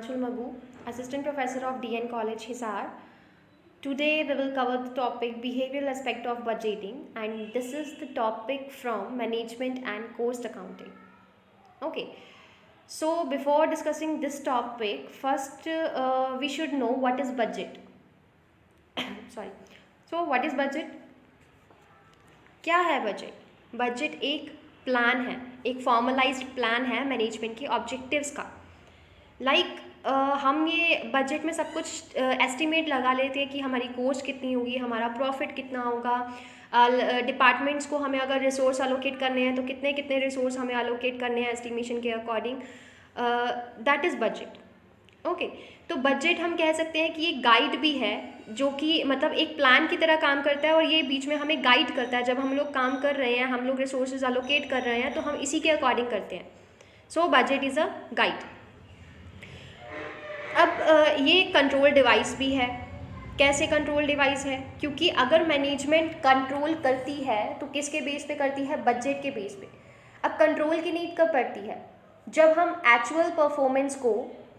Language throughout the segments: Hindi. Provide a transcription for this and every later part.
Himanshul Magoo, Assistant Professor of DN College, Hisar. Today we will cover the topic behavioral aspect of budgeting, and this is the topic from management and cost accounting. Okay, so before discussing this topic, first we should know what is budget. Sorry. So what is budget? क्या है बजट? बजट एक प्लान है, एक फॉर्मलाइज्ड प्लान है मैनेजमेंट के ऑब्जेक्टिव्स का. हम ये बजट में सब कुछ एस्टिमेट लगा लेते हैं कि हमारी कॉस्ट कितनी होगी, हमारा प्रॉफिट कितना होगा, डिपार्टमेंट्स को हमें अगर रिसोर्स अलोकेट करने हैं तो कितने कितने रिसोर्स हमें अलोकेट करने हैं एस्टिमेशन के according. That is budget. Okay, तो बजट हम कह सकते हैं कि ये गाइड भी है, जो कि मतलब एक प्लान की तरह काम करता है और ये बीच में हमें गाइड करता है. जब हम लोग काम कर रहे हैं, हम लोग रिसोर्सेज अलोकेट कर रहे हैं, तो हम इसी के अकॉर्डिंग करते हैं. So budget is a guide. अब ये कंट्रोल डिवाइस भी है. कैसे कंट्रोल डिवाइस है? क्योंकि अगर मैनेजमेंट कंट्रोल करती है तो किसके बेस पे करती है? बजट के बेस पे. अब कंट्रोल की नीड कब पड़ती है? जब हम एक्चुअल परफॉर्मेंस को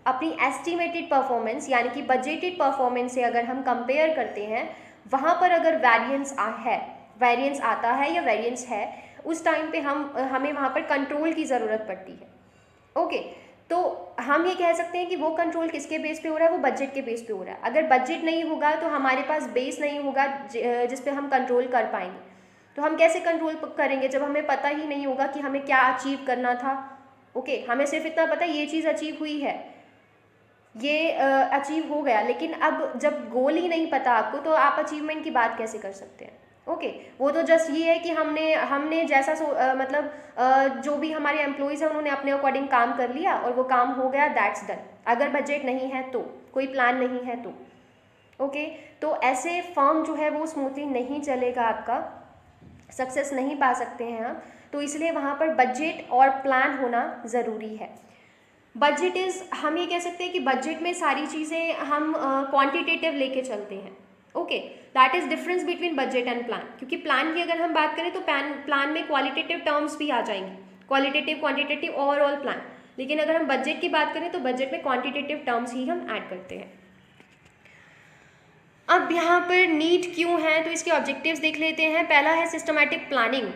अपनी एस्टिमेटेड परफॉर्मेंस यानी कि बजटेड परफॉर्मेंस से अगर हम कंपेयर करते हैं, वहाँ पर अगर वेरिएंस आता है या वेरिएंस है, उस टाइम पे हमें वहाँ पर कंट्रोल की ज़रूरत पड़ती है. ओके, तो हम ये कह सकते हैं कि वो कंट्रोल किसके बेस पे हो रहा है? वो बजट के बेस पे हो रहा है. अगर बजट नहीं होगा तो हमारे पास बेस नहीं होगा जिस पे हम कंट्रोल कर पाएंगे. तो हम कैसे कंट्रोल करेंगे जब हमें पता ही नहीं होगा कि हमें क्या अचीव करना था. ओके, हमें सिर्फ इतना पता है ये चीज़ अचीव हुई है, ये अचीव हो गया, लेकिन अब जब गोल ही नहीं पता आपको तो आप अचीवमेंट की बात कैसे कर सकते हैं? ओके, वो तो जस्ट ये है कि हमने जैसा जो भी हमारे एम्प्लॉयज़ हैं उन्होंने अपने अकॉर्डिंग काम कर लिया और वो काम हो गया, दैट्स डन. अगर बजट नहीं है तो, कोई प्लान नहीं है तो. ओके, तो ऐसे फर्म जो है वो स्मूथली नहीं चलेगा, आपका सक्सेस नहीं पा सकते हैं आप. तो इसलिए वहाँ पर बजट और प्लान होना ज़रूरी है. बजट हम ये कह सकते हैं कि बजट में सारी चीज़ें हम क्वांटिटेटिव लेके चलते हैं. Okay, that is difference between budget and plan. क्योंकि प्लान की अगर हम बात करें तो प्लान में क्वालिटेटिव टर्म्स भी आ जाएंगी, क्वालिटेटिव, क्वांटिटेटिव, ओवरऑल प्लान. लेकिन अगर हम बजट की बात करें तो बजट में क्वांटिटेटिव टर्म्स ही हम ऐड करते हैं. अब यहाँ पर नीड क्यों है, तो इसके ऑब्जेक्टिव्स देख लेते हैं. पहला है systematic planning.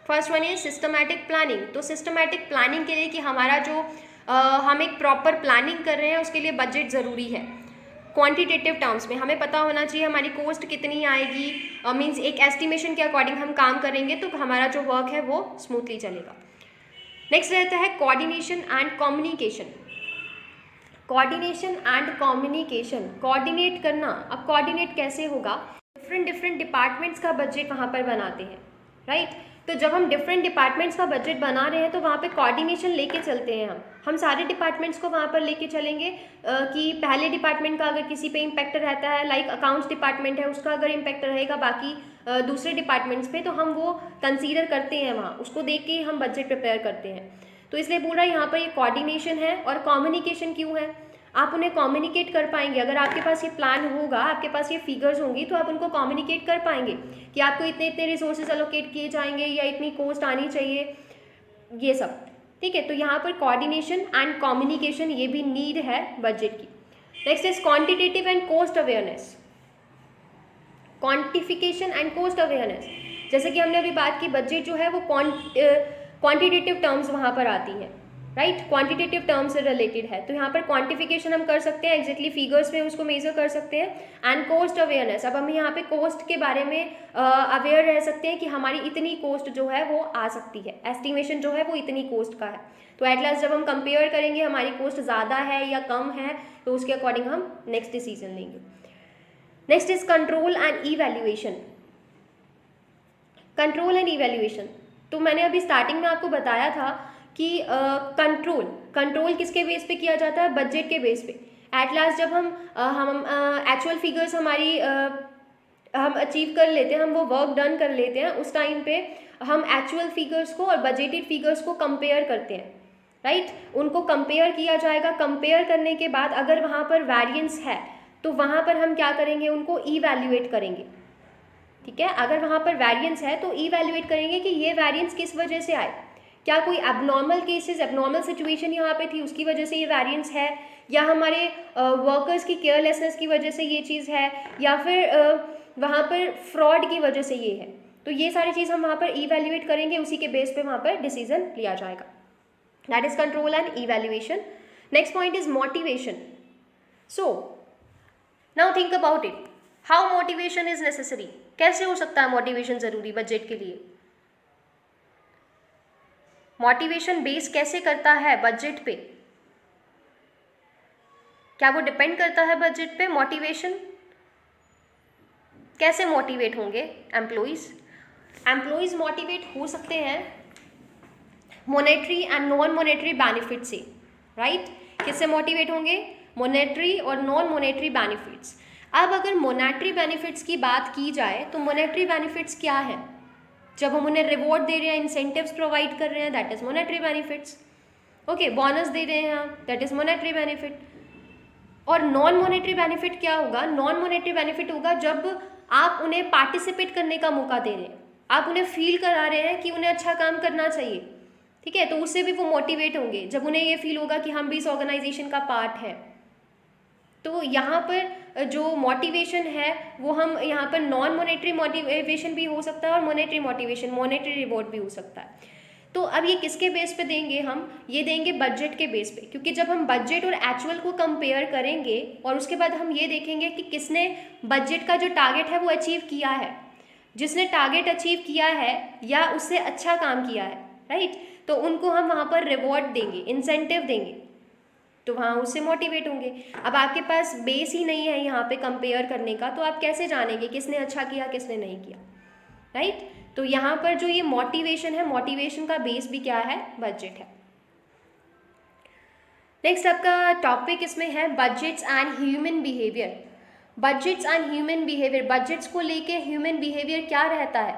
First one is systematic planning. तो सिस्टमैटिक प्लानिंग के लिए कि हमारा जो हम एक प्रॉपर प्लानिंग कर रहे हैं उसके लिए बजट ज़रूरी है. क्वांटिटेटिव टर्म्स में हमें पता होना चाहिए हमारी कॉस्ट कितनी आएगी. मींस एक एस्टिमेशन के अकॉर्डिंग हम काम करेंगे तो हमारा जो वर्क है वो स्मूथली चलेगा. नेक्स्ट रहता है coordination and communication. Coordination and communication, coordinate करना. अब कोऑर्डिनेट कैसे होगा? डिफरेंट डिपार्टमेंट्स का बजट वहाँ पर बनाते हैं, राइट. तो जब हम डिफरेंट डिपार्टमेंट्स का बजट बना रहे हैं तो वहाँ पे कोऑर्डिनेशन लेके चलते हैं. हम सारे डिपार्टमेंट्स को वहाँ पर लेके चलेंगे कि पहले डिपार्टमेंट का अगर किसी पे इम्पैक्ट रहता है, लाइक अकाउंट्स डिपार्टमेंट है, उसका अगर इम्पैक्ट रहेगा बाकी दूसरे डिपार्टमेंट्स पे, तो हम वो कंसीडर करते हैं, वहाँ उसको देख के हम बजट प्रिपेयर करते हैं. तो इसलिए पूरा यहाँ पर ये कोऑर्डिनेशन है. और कम्युनिकेशन क्यों है? आप उन्हें कम्युनिकेट कर पाएंगे. अगर आपके पास ये प्लान होगा, आपके पास ये फिगर्स होंगी, तो आप उनको कम्युनिकेट कर पाएंगे कि आपको इतने इतने रिसोर्सेज अलोकेट किए जाएंगे या इतनी कॉस्ट आनी चाहिए, ये सब. ठीक है, तो यहाँ पर कोऑर्डिनेशन एंड कम्युनिकेशन ये भी नीड है बजट की. Next is quantitative and cost awareness. Quantification and cost awareness, जैसे कि हमने अभी बात की, बजट जो है वो क्वांटिटेटिव टर्म्स वहाँ पर आती हैं, राइट. क्वांटिटेटिव टर्म्स से रिलेटेड है. तो यहाँ पर क्वांटिफिकेशन हम कर सकते हैं, एग्जैक्टली फिगर्स में उसको मेजर कर सकते हैं. एंड कॉस्ट अवेयरनेस, अब हम यहाँ पे कॉस्ट के बारे में अवेयर रह सकते हैं कि हमारी इतनी कॉस्ट जो है वो आ सकती है, एस्टिमेशन जो है वो इतनी कॉस्ट का है. तो एट लास्ट जब हम कंपेयर करेंगे हमारी कॉस्ट ज़्यादा है या कम है, तो उसके अकॉर्डिंग हम नेक्स्ट डिसीजन लेंगे. Next is control and evaluation. Control and evaluation, तो मैंने अभी स्टार्टिंग में आपको बताया था कि कंट्रोल किसके बेस पे किया जाता है? बजट के बेस पे. एट लास्ट जब हम एक्चुअल फिगर्स हमारी हम अचीव कर लेते हैं, हम वो वर्क डन कर लेते हैं, उस टाइम पे हम एक्चुअल फिगर्स को और बजटेड फिगर्स को कंपेयर करते हैं, राइट. उनको कंपेयर किया जाएगा. कंपेयर करने के बाद अगर वहाँ पर वेरिएंस है तो वहाँ पर हम क्या करेंगे? उनको इवैल्यूएट करेंगे. ठीक है, अगर वहाँ पर वेरिएंस है तो इवैल्यूएट करेंगे कि ये वेरिएंस किस वजह से आए. क्या कोई एबनॉर्मल केसेस, एबनॉर्मल सिचुएशन यहाँ पे थी, उसकी वजह से ये वेरिएंस है, या हमारे वर्कर्स की केयरलेसनेस की वजह से ये चीज़ है, या फिर वहाँ पर फ्रॉड की वजह से ये है। तो ये सारी चीज़ हम वहाँ पर इवेल्युएट करेंगे, उसी के बेस पे वहाँ पर डिसीजन लिया जाएगा। That is control and evaluation. Next point is motivation. So now think about it, how motivation is necessary. कैसे हो सकता है मोटिवेशन ज़रूरी बजट के लिए? मोटिवेशन बेस कैसे करता है बजट पे? क्या वो डिपेंड करता है बजट पे? मोटिवेशन कैसे मोटिवेट होंगे एम्प्लॉइज? एम्प्लॉइज मोटिवेट हो सकते हैं monetary and non monetary benefit से, राइट? किससे मोटिवेट होंगे? मोनेटरी और नॉन मोनेटरी बेनिफिट्स। अब अगर मोनेटरी बेनिफिट्स की बात की जाए तो मोनेटरी बेनिफिट्स क्या है? जब हम उन्हें रिवॉर्ड दे रहे हैं, इंसेंटिव्स प्रोवाइड कर रहे हैं, that is monetary benefits. Okay, bonus दे रहे हैं हम, दैट इज मोनेटरी बेनिफिट। और नॉन मोनेटरी बेनिफिट क्या होगा? नॉन मोनेटरी बेनिफिट होगा जब आप उन्हें पार्टिसिपेट करने का मौका दे रहे हैं, आप उन्हें फील करा रहे हैं कि उन्हें अच्छा काम करना चाहिए, ठीक है? तो उससे भी वो मोटिवेट होंगे जब उन्हें ये फील होगा कि हम भी इस ऑर्गेनाइजेशन का पार्ट है। तो यहाँ पर जो मोटिवेशन है वो हम यहाँ पर नॉन मोनेटरी मोटिवेशन भी हो सकता है और मोनेटरी मोटिवेशन, मोनेटरी रिवॉर्ड भी हो सकता है। तो अब ये किसके बेस पे देंगे हम? ये देंगे बजट के बेस पे, क्योंकि जब हम बजट और एक्चुअल को कंपेयर करेंगे और उसके बाद हम ये देखेंगे कि किसने बजट का जो टारगेट है वो अचीव किया है, जिसने टारगेट अचीव किया है या उससे अच्छा काम किया है, राइट? तो उनको हम वहाँ पर रिवॉर्ड देंगे, इंसेंटिव देंगे, तो वहाँ उससे मोटिवेट होंगे। अब आपके पास बेस ही नहीं है यहाँ पे कंपेयर करने का, तो आप कैसे जानेंगे किसने अच्छा किया किसने नहीं किया, राइट? तो यहाँ पर जो ये मोटिवेशन है, मोटिवेशन का बेस भी क्या है? बजट है। नेक्स्ट आपका टॉपिक इसमें है budgets and human behaviour. Budgets and human behaviour, budgets को लेके ह्यूमन बिहेवियर क्या रहता है?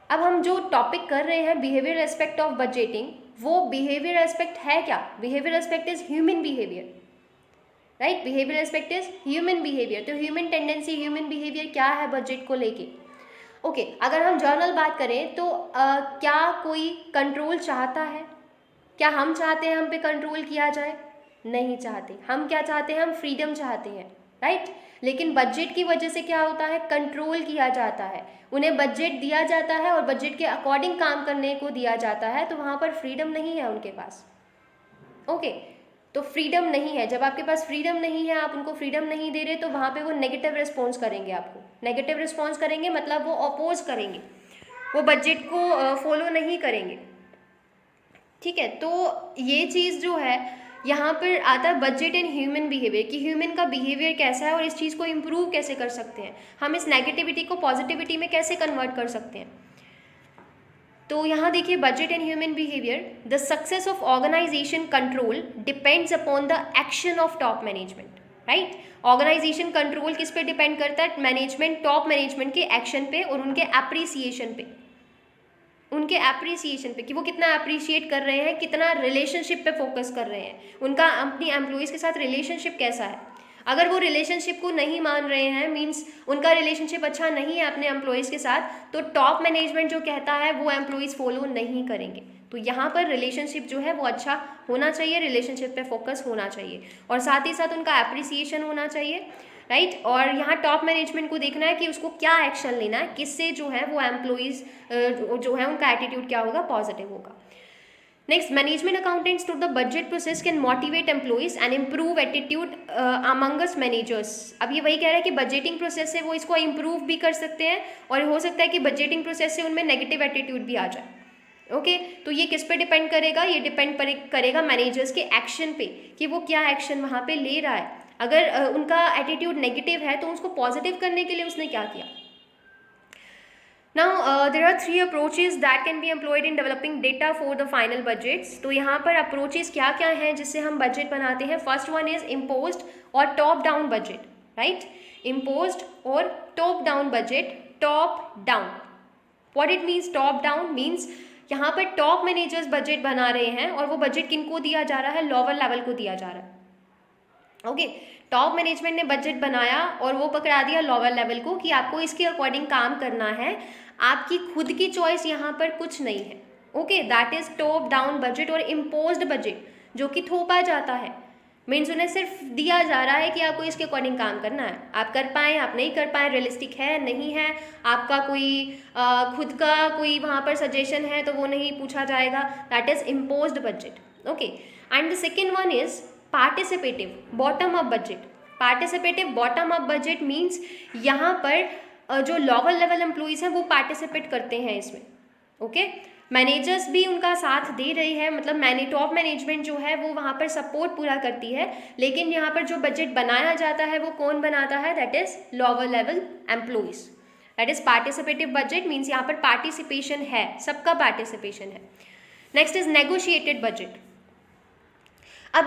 अब हम जो टॉपिक कर रहे हैं बिहेवियर एस्पेक्ट ऑफ बजटिंग, वो बिहेवियर एस्पेक्ट है क्या? Behaviour aspect is human behaviour, right? Behaviour aspect is human behaviour. तो ह्यूमन टेंडेंसी, ह्यूमन बिहेवियर क्या है बजट को लेके? ओके, अगर हम जनरल बात करें तो क्या कोई कंट्रोल चाहता है? क्या हम चाहते हैं हम पे कंट्रोल किया जाए? नहीं चाहते। हम क्या चाहते हैं? हम फ्रीडम चाहते हैं, राइट? लेकिन बजट की वजह से क्या होता है? कंट्रोल किया जाता है, उन्हें बजट दिया जाता है और बजट के अकॉर्डिंग काम करने को दिया जाता है, तो वहाँ पर फ्रीडम नहीं है उनके पास। ओके, तो फ्रीडम नहीं है। जब आपके पास फ्रीडम नहीं है, आप उनको फ्रीडम नहीं दे रहे, तो वहाँ पे वो नेगेटिव रिस्पॉन्स करेंगे, आपको नेगेटिव रिस्पॉन्स करेंगे, मतलब वो अपोज करेंगे, वो बजट को फॉलो नहीं करेंगे, ठीक है? तो ये चीज़ जो है यहाँ पर आता है बजट एंड ह्यूमन बिहेवियर, कि ह्यूमन का बिहेवियर कैसा है और इस चीज़ को इम्प्रूव कैसे कर सकते हैं, हम इस नेगेटिविटी को पॉजिटिविटी में कैसे कन्वर्ट कर सकते हैं। तो यहाँ देखिए, budget and human behaviour, the success of organisation control depends upon the action of top management, right? Organisation control किस पे डिपेंड करता है? मैनेजमेंट, टॉप मैनेजमेंट के एक्शन पे और उनके एप्रिसिएशन पे, उनके एप्रिसिएशन पे कि वो कितना अप्रिशिएट कर रहे हैं, कितना रिलेशनशिप पे फोकस कर रहे हैं, उनका अपनी एम्प्लॉइज़ के साथ रिलेशनशिप कैसा है। अगर वो रिलेशनशिप को नहीं मान रहे हैं, मीन्स उनका रिलेशनशिप अच्छा नहीं है अपने एम्प्लॉइज़ के साथ, तो टॉप मैनेजमेंट जो कहता है वो एम्प्लॉइज़ फॉलो नहीं करेंगे। तो यहाँ पर रिलेशनशिप जो है वो अच्छा होना चाहिए, रिलेशनशिप पे फोकस होना चाहिए और साथ ही साथ उनका एप्रिसिएशन होना चाहिए, राइट? और यहाँ टॉप मैनेजमेंट को देखना है कि उसको क्या एक्शन लेना है, किससे जो है वो एम्प्लॉइज़ जो है उनका एटीट्यूड क्या होगा? पॉजिटिव होगा। Next, management accountants through the budget process can motivate employees and improve attitude Among Us managers. अब ये वही कह रहा है कि बजटिंग प्रोसेस से वो इसको इम्प्रूव भी कर सकते हैं और हो सकता है कि बजटिंग प्रोसेस से उनमें नेगेटिव एटीट्यूड भी आ जाए। ओके, तो ये किस पे डिपेंड करेगा? ये डिपेंड करेगा मैनेजर्स के एक्शन पे, कि वो क्या एक्शन वहाँ पे ले रहा है। अगर उनका एटीट्यूड नेगेटिव है तो उसको पॉजिटिव करने के लिए उसने क्या किया। Now there are 3 approaches that can be employed in developing data for the final budgets. तो यहाँ पर approaches क्या क्या हैं जिससे हम बजट बनाते हैं? फर्स्ट वन इज imposed और top down budget, right? imposed और top down budget. Top down, what it means? Top down means यहाँ पर टॉप मैनेजर्स बजट बना रहे हैं और वो बजट किनको दिया जा रहा है? लोअर लेवल को दिया जा रहा है। ओके, टॉप मैनेजमेंट ने बजट बनाया और वो पकड़ा दिया लोअर लेवल को कि आपको इसके अकॉर्डिंग काम करना है, आपकी खुद की चॉइस यहाँ पर कुछ नहीं है। Okay, that is top down budget और इम्पोज्ड बजट जो कि थोपा जाता है, मीन्स उन्हें सिर्फ दिया जा रहा है कि आपको इसके अकॉर्डिंग काम करना है, आप कर पाएँ आप नहीं कर पाएँ, रियलिस्टिक है नहीं है, आपका कोई खुद का कोई वहाँ पर सजेशन है तो वो नहीं पूछा जाएगा, that is imposed budget. Okay, and the second one is participative bottom up budget. Participative bottom up budget means यहाँ पर जो लोअर लेवल एम्प्लॉइज़ हैं वो पार्टिसिपेट करते हैं इसमें। ओके, मैनेजर्स भी उनका साथ दे रही है, मतलब टॉप मैनेजमेंट जो है वो वहाँ पर सपोर्ट पूरा करती है, लेकिन यहाँ पर जो बजट बनाया जाता है वो कौन बनाता है, that is lower level employees. That is participative budget means यहाँ पर पार्टिसिपेशन है, सबका पार्टिसिपेशन है। Next is negotiated budget. अब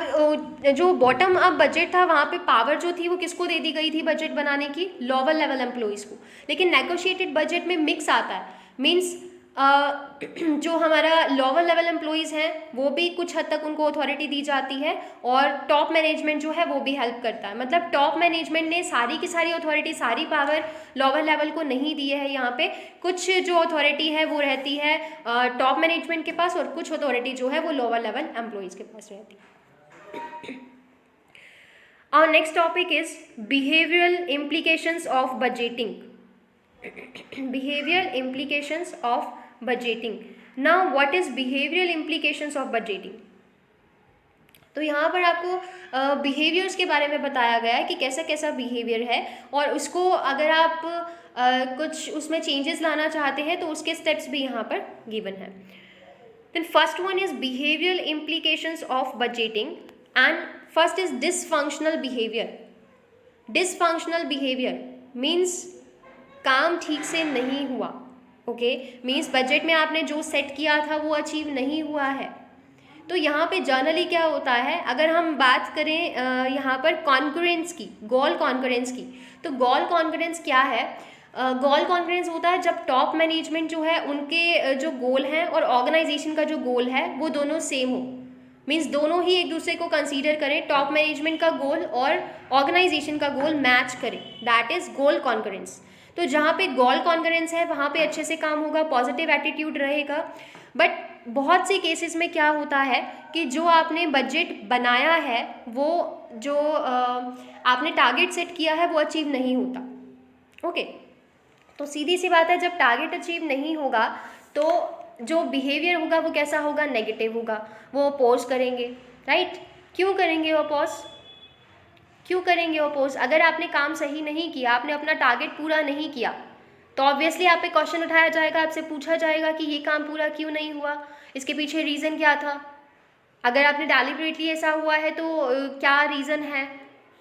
जो बॉटम अप बजट था वहाँ पे पावर जो थी वो किसको दे दी गई थी बजट बनाने की, लोअर लेवल एम्प्लॉइज़ को। लेकिन नेगोशिएटेड बजट में मिक्स आता है, मीन्स जो हमारा लोअर लेवल एम्प्लॉइज़ हैं वो भी कुछ हद तक उनको अथॉरिटी दी जाती है और टॉप मैनेजमेंट जो है वो भी हेल्प करता है। मतलब टॉप मैनेजमेंट ने सारी की सारी अथॉरिटी, सारी पावर लोअर लेवल को नहीं दी है। यहाँ पे कुछ जो अथॉरिटी है वो रहती है टॉप मैनेजमेंट के पास और कुछ अथॉरिटी जो है वो लोअर लेवल एम्प्लॉइज़ के पास रहती है। Our next topic is behavioral implications of budgeting. Behavioral implications of budgeting. Now what is behavioral implications of budgeting? तो यहाँ पर आपको बिहेवियर्स के बारे में बताया गया है कि कैसा कैसा बिहेवियर है और उसको अगर आप कुछ उसमें चेंजेस लाना चाहते हैं तो उसके स्टेप्स भी यहाँ पर गिवन है। Then first one is behavioral implications of budgeting, and first is dysfunctional behavior. Dysfunctional behavior means काम ठीक से नहीं हुआ। ओके, मीन्स बजट में आपने जो सेट किया था वो अचीव नहीं हुआ है। तो यहाँ पे जनरली क्या होता है, अगर हम बात करें यहाँ पर कॉन्करेंस की, गोल कॉन्करेंस की, तो गोल कॉन्करेंस क्या है, गोल कॉन्करेंस होता है जब टॉप मैनेजमेंट जो है उनके जो गोल हैं और ऑर्गेनाइजेशन का जो गोल है वो दोनों सेम हो, मीन्स दोनों ही एक दूसरे को कंसीडर करें, टॉप मैनेजमेंट का गोल और ऑर्गेनाइजेशन का गोल मैच करें, दैट इज़ गोल कॉन्करेंस। तो जहाँ पे गोल कॉन्करेंस है वहाँ पे अच्छे से काम होगा, पॉजिटिव एटीट्यूड रहेगा। बट बहुत से केसेस में क्या होता है कि जो आपने बजट बनाया है वो जो आपने टारगेट सेट किया है वो अचीव नहीं होता। ओके, तो सीधी सी बात है, जब टारगेट अचीव नहीं होगा तो जो बिहेवियर होगा वो कैसा होगा, नेगेटिव होगा। वो अपोज करेंगे, राइट? क्यों करेंगे वो अपोज? क्यों करेंगे अपोज? अगर आपने काम सही नहीं किया, आपने अपना टारगेट पूरा नहीं किया, तो ऑब्वियसली आप पे क्वेश्चन उठाया जाएगा, आपसे पूछा जाएगा कि ये काम पूरा क्यों नहीं हुआ, इसके पीछे रीज़न क्या था। अगर आपने डेलिबरेटली ऐसा हुआ है तो क्या रीज़न है,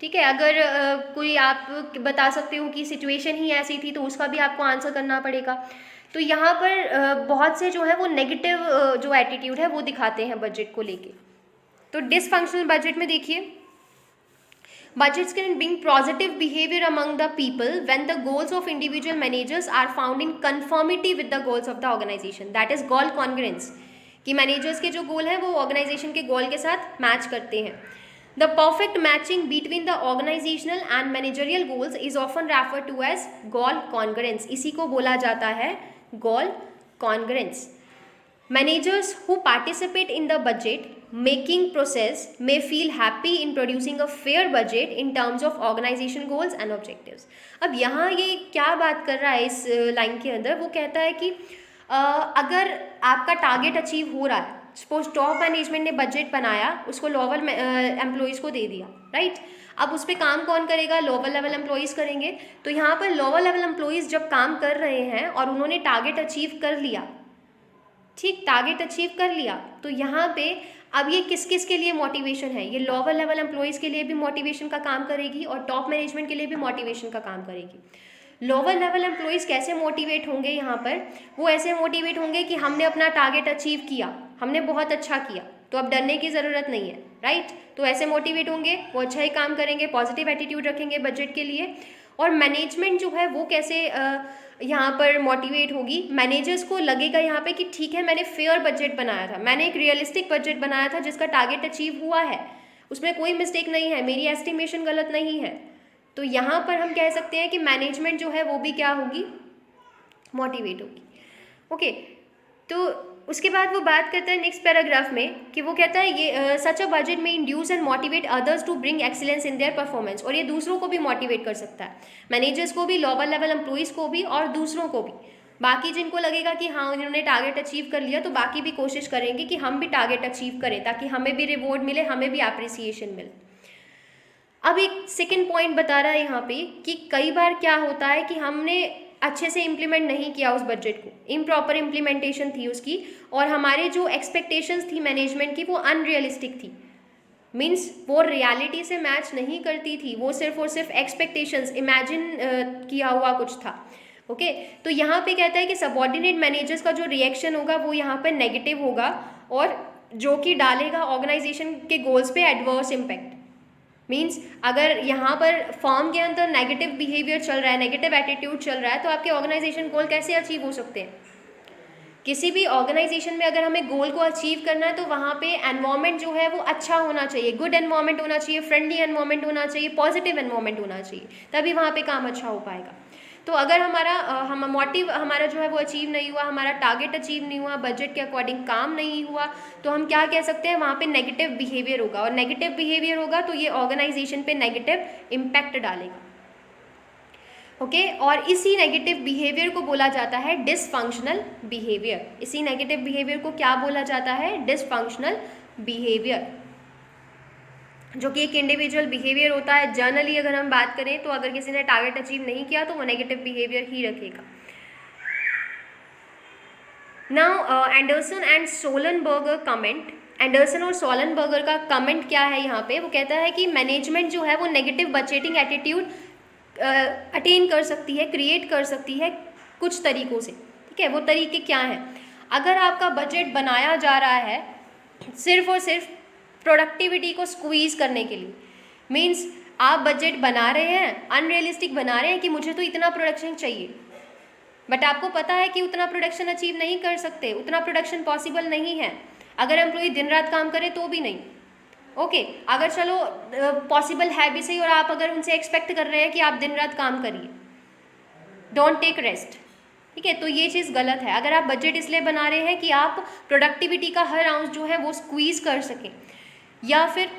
ठीक है? अगर कोई आप बता सकते हो कि सिचुएशन ही ऐसी थी तो उसका भी आपको आंसर करना पड़ेगा। तो यहाँ पर बहुत से जो है वो नेगेटिव जो एटीट्यूड है वो दिखाते हैं बजट को लेके। तो डिसफंक्शनल बजट में देखिए, budgets can bring positive behavior among the people when the goals of individual managers are found in conformity with the goals of the organization, that is goal congruence, कि मैनेजर्स के जो गोल हैं वो ऑर्गेनाइजेशन के गोल के साथ मैच करते हैं। The perfect matching between the organizational and managerial goals is often referred to as goal congruence, इसी को बोला जाता है goal congruence. Managers who participate in the budget making process may feel happy in producing a fair budget in terms of organization goals and objectives. अब यहाँ ये क्या बात कर रहा है इस लाइन के अंदर, वो कहता है कि अगर आपका टारगेट अचीव हो रहा है, सपोज टॉप मैनेजमेंट ने बजट बनाया, उसको लोअर एम्प्लॉइज़ को दे दिया, राइट? अब उस पर काम कौन करेगा? लोअर लेवल एम्प्लॉइज़ करेंगे। तो यहाँ पर लोअर लेवल एम्प्लॉइज़ जब काम कर रहे हैं और उन्होंने टारगेट अचीव कर लिया, ठीक, टारगेट अचीव कर लिया, तो यहाँ पे अब ये किस किस के लिए मोटिवेशन है? ये लोअर लेवल एम्प्लॉइज़ के लिए भी मोटिवेशन का काम करेगी और टॉप मैनेजमेंट के लिए भी मोटिवेशन का काम करेगी। लोअर लेवल एम्प्लॉइज़ कैसे मोटिवेट होंगे यहाँ पर? वो ऐसे मोटिवेट होंगे कि हमने अपना टारगेट अचीव किया, हमने बहुत अच्छा किया, तो अब डरने की ज़रूरत नहीं है, राइट? तो ऐसे मोटिवेट होंगे, वो अच्छा ही काम करेंगे, पॉजिटिव एटीट्यूड रखेंगे बजट के लिए। और मैनेजमेंट जो है वो कैसे यहाँ पर मोटिवेट होगी? मैनेजर्स को लगेगा यहाँ पे कि ठीक है, मैंने फेयर बजट बनाया था, मैंने एक रियलिस्टिक बजट बनाया था जिसका टारगेट अचीव हुआ है, उसमें कोई मिस्टेक नहीं है, मेरी एस्टिमेशन गलत नहीं है। तो यहाँ पर हम कह सकते हैं कि मैनेजमेंट जो है वो भी क्या होगी? मोटिवेट होगी। ओके, तो उसके बाद वो बात करता है नेक्स्ट पैराग्राफ में कि वो कहता है ये सच अ बजट में induce and motivate others to bring excellence in their performance, और ये दूसरों को भी मोटिवेट कर सकता है, मैनेजर्स को भी, लोअर लेवल एम्प्लॉइज़ को भी और दूसरों को भी। बाकी जिनको लगेगा कि हाँ उन्होंने टारगेट अचीव कर लिया, तो बाकी भी कोशिश करेंगे कि हम भी टारगेट अचीव करें ताकि हमें भी रिवॉर्ड मिले, हमें भी अप्रिसिएशन मिले। अब एक सेकेंड पॉइंट बता रहा है यहाँ पे कि कई बार क्या होता है कि हमने अच्छे से इम्प्लीमेंट नहीं किया उस बजट को, इम्प्रॉपर इम्प्लीमेंटेशन थी उसकी, और हमारे जो एक्सपेक्टेशंस थी मैनेजमेंट की वो अनरियलिस्टिक थी, मीन्स वो रियलिटी से मैच नहीं करती थी, वो सिर्फ और सिर्फ एक्सपेक्टेशंस, इमेजिन किया हुआ कुछ था। ओके तो यहाँ पे कहता है कि सबऑर्डिनेट मैनेजर्स का जो रिएक्शन होगा वो यहाँ पर नेगेटिव होगा, और जो कि डालेगा ऑर्गेनाइजेशन के गोल्स पे एडवर्स इम्पैक्ट। मीन्स अगर यहाँ पर फॉर्म के अंदर नेगेटिव बिहेवियर चल रहा है, नेगेटिव एटीट्यूड चल रहा है, तो आपके ऑर्गेनाइजेशन गोल कैसे अचीव हो सकते हैं? किसी भी ऑर्गेनाइजेशन में अगर हमें गोल को अचीव करना है तो वहाँ पे एनवायरनमेंट जो है वो अच्छा होना चाहिए, गुड एनवायरनमेंट होना चाहिए, फ्रेंडली एनवायरनमेंट होना चाहिए, पॉजिटिव एनवायरनमेंट होना चाहिए, तभी वहाँ पे काम अच्छा हो पाएगा। तो अगर हम मोटिव हमारा जो है वो अचीव नहीं हुआ, हमारा टारगेट अचीव नहीं हुआ, बजट के अकॉर्डिंग काम नहीं हुआ, तो हम क्या कह सकते हैं, वहाँ पे नेगेटिव बिहेवियर होगा, और नेगेटिव बिहेवियर होगा तो ये ऑर्गेनाइजेशन पे नेगेटिव इम्पैक्ट डालेगा। ओके और इसी नेगेटिव बिहेवियर को बोला जाता है डिसफंक्शनल बिहेवियर। इसी नेगेटिव बिहेवियर को क्या बोला जाता है? डिसफंक्शनल बिहेवियर, जो कि एक इंडिविजुअल बिहेवियर होता है। जनरली अगर हम बात करें तो अगर किसी ने टारगेट अचीव नहीं किया तो वो नेगेटिव बिहेवियर ही रखेगा। Now Anderson and Sullenberger comment, Anderson और सोलनबर्गर का कमेंट क्या है यहाँ पे? वो कहता है कि मैनेजमेंट जो है वो नेगेटिव बजटिंग एटीट्यूड अटेन कर सकती है, क्रिएट कर सकती है कुछ तरीक़ों से। ठीक है, वो तरीके क्या हैं? अगर आपका बजट बनाया जा रहा है सिर्फ और सिर्फ प्रोडक्टिविटी को स्क्वीज़ करने के लिए, मीन्स आप बजट बना रहे हैं, अनरियलिस्टिक बना रहे हैं कि मुझे तो इतना प्रोडक्शन चाहिए, बट आपको पता है कि उतना प्रोडक्शन अचीव नहीं कर सकते, उतना प्रोडक्शन पॉसिबल नहीं है। अगर एम्प्लॉई दिन रात काम करे तो भी नहीं। ओके अगर चलो पॉसिबल है भी सही, और आप अगर उनसे एक्सपेक्ट कर रहे हैं कि आप दिन रात काम करिए, डोंट टेक रेस्ट, ठीक है, तो ये चीज़ गलत है। अगर आप बजट इसलिए बना रहे हैं कि आप प्रोडक्टिविटी का हर आउंस जो है वो स्क्वीज़ कर सकें, या फिर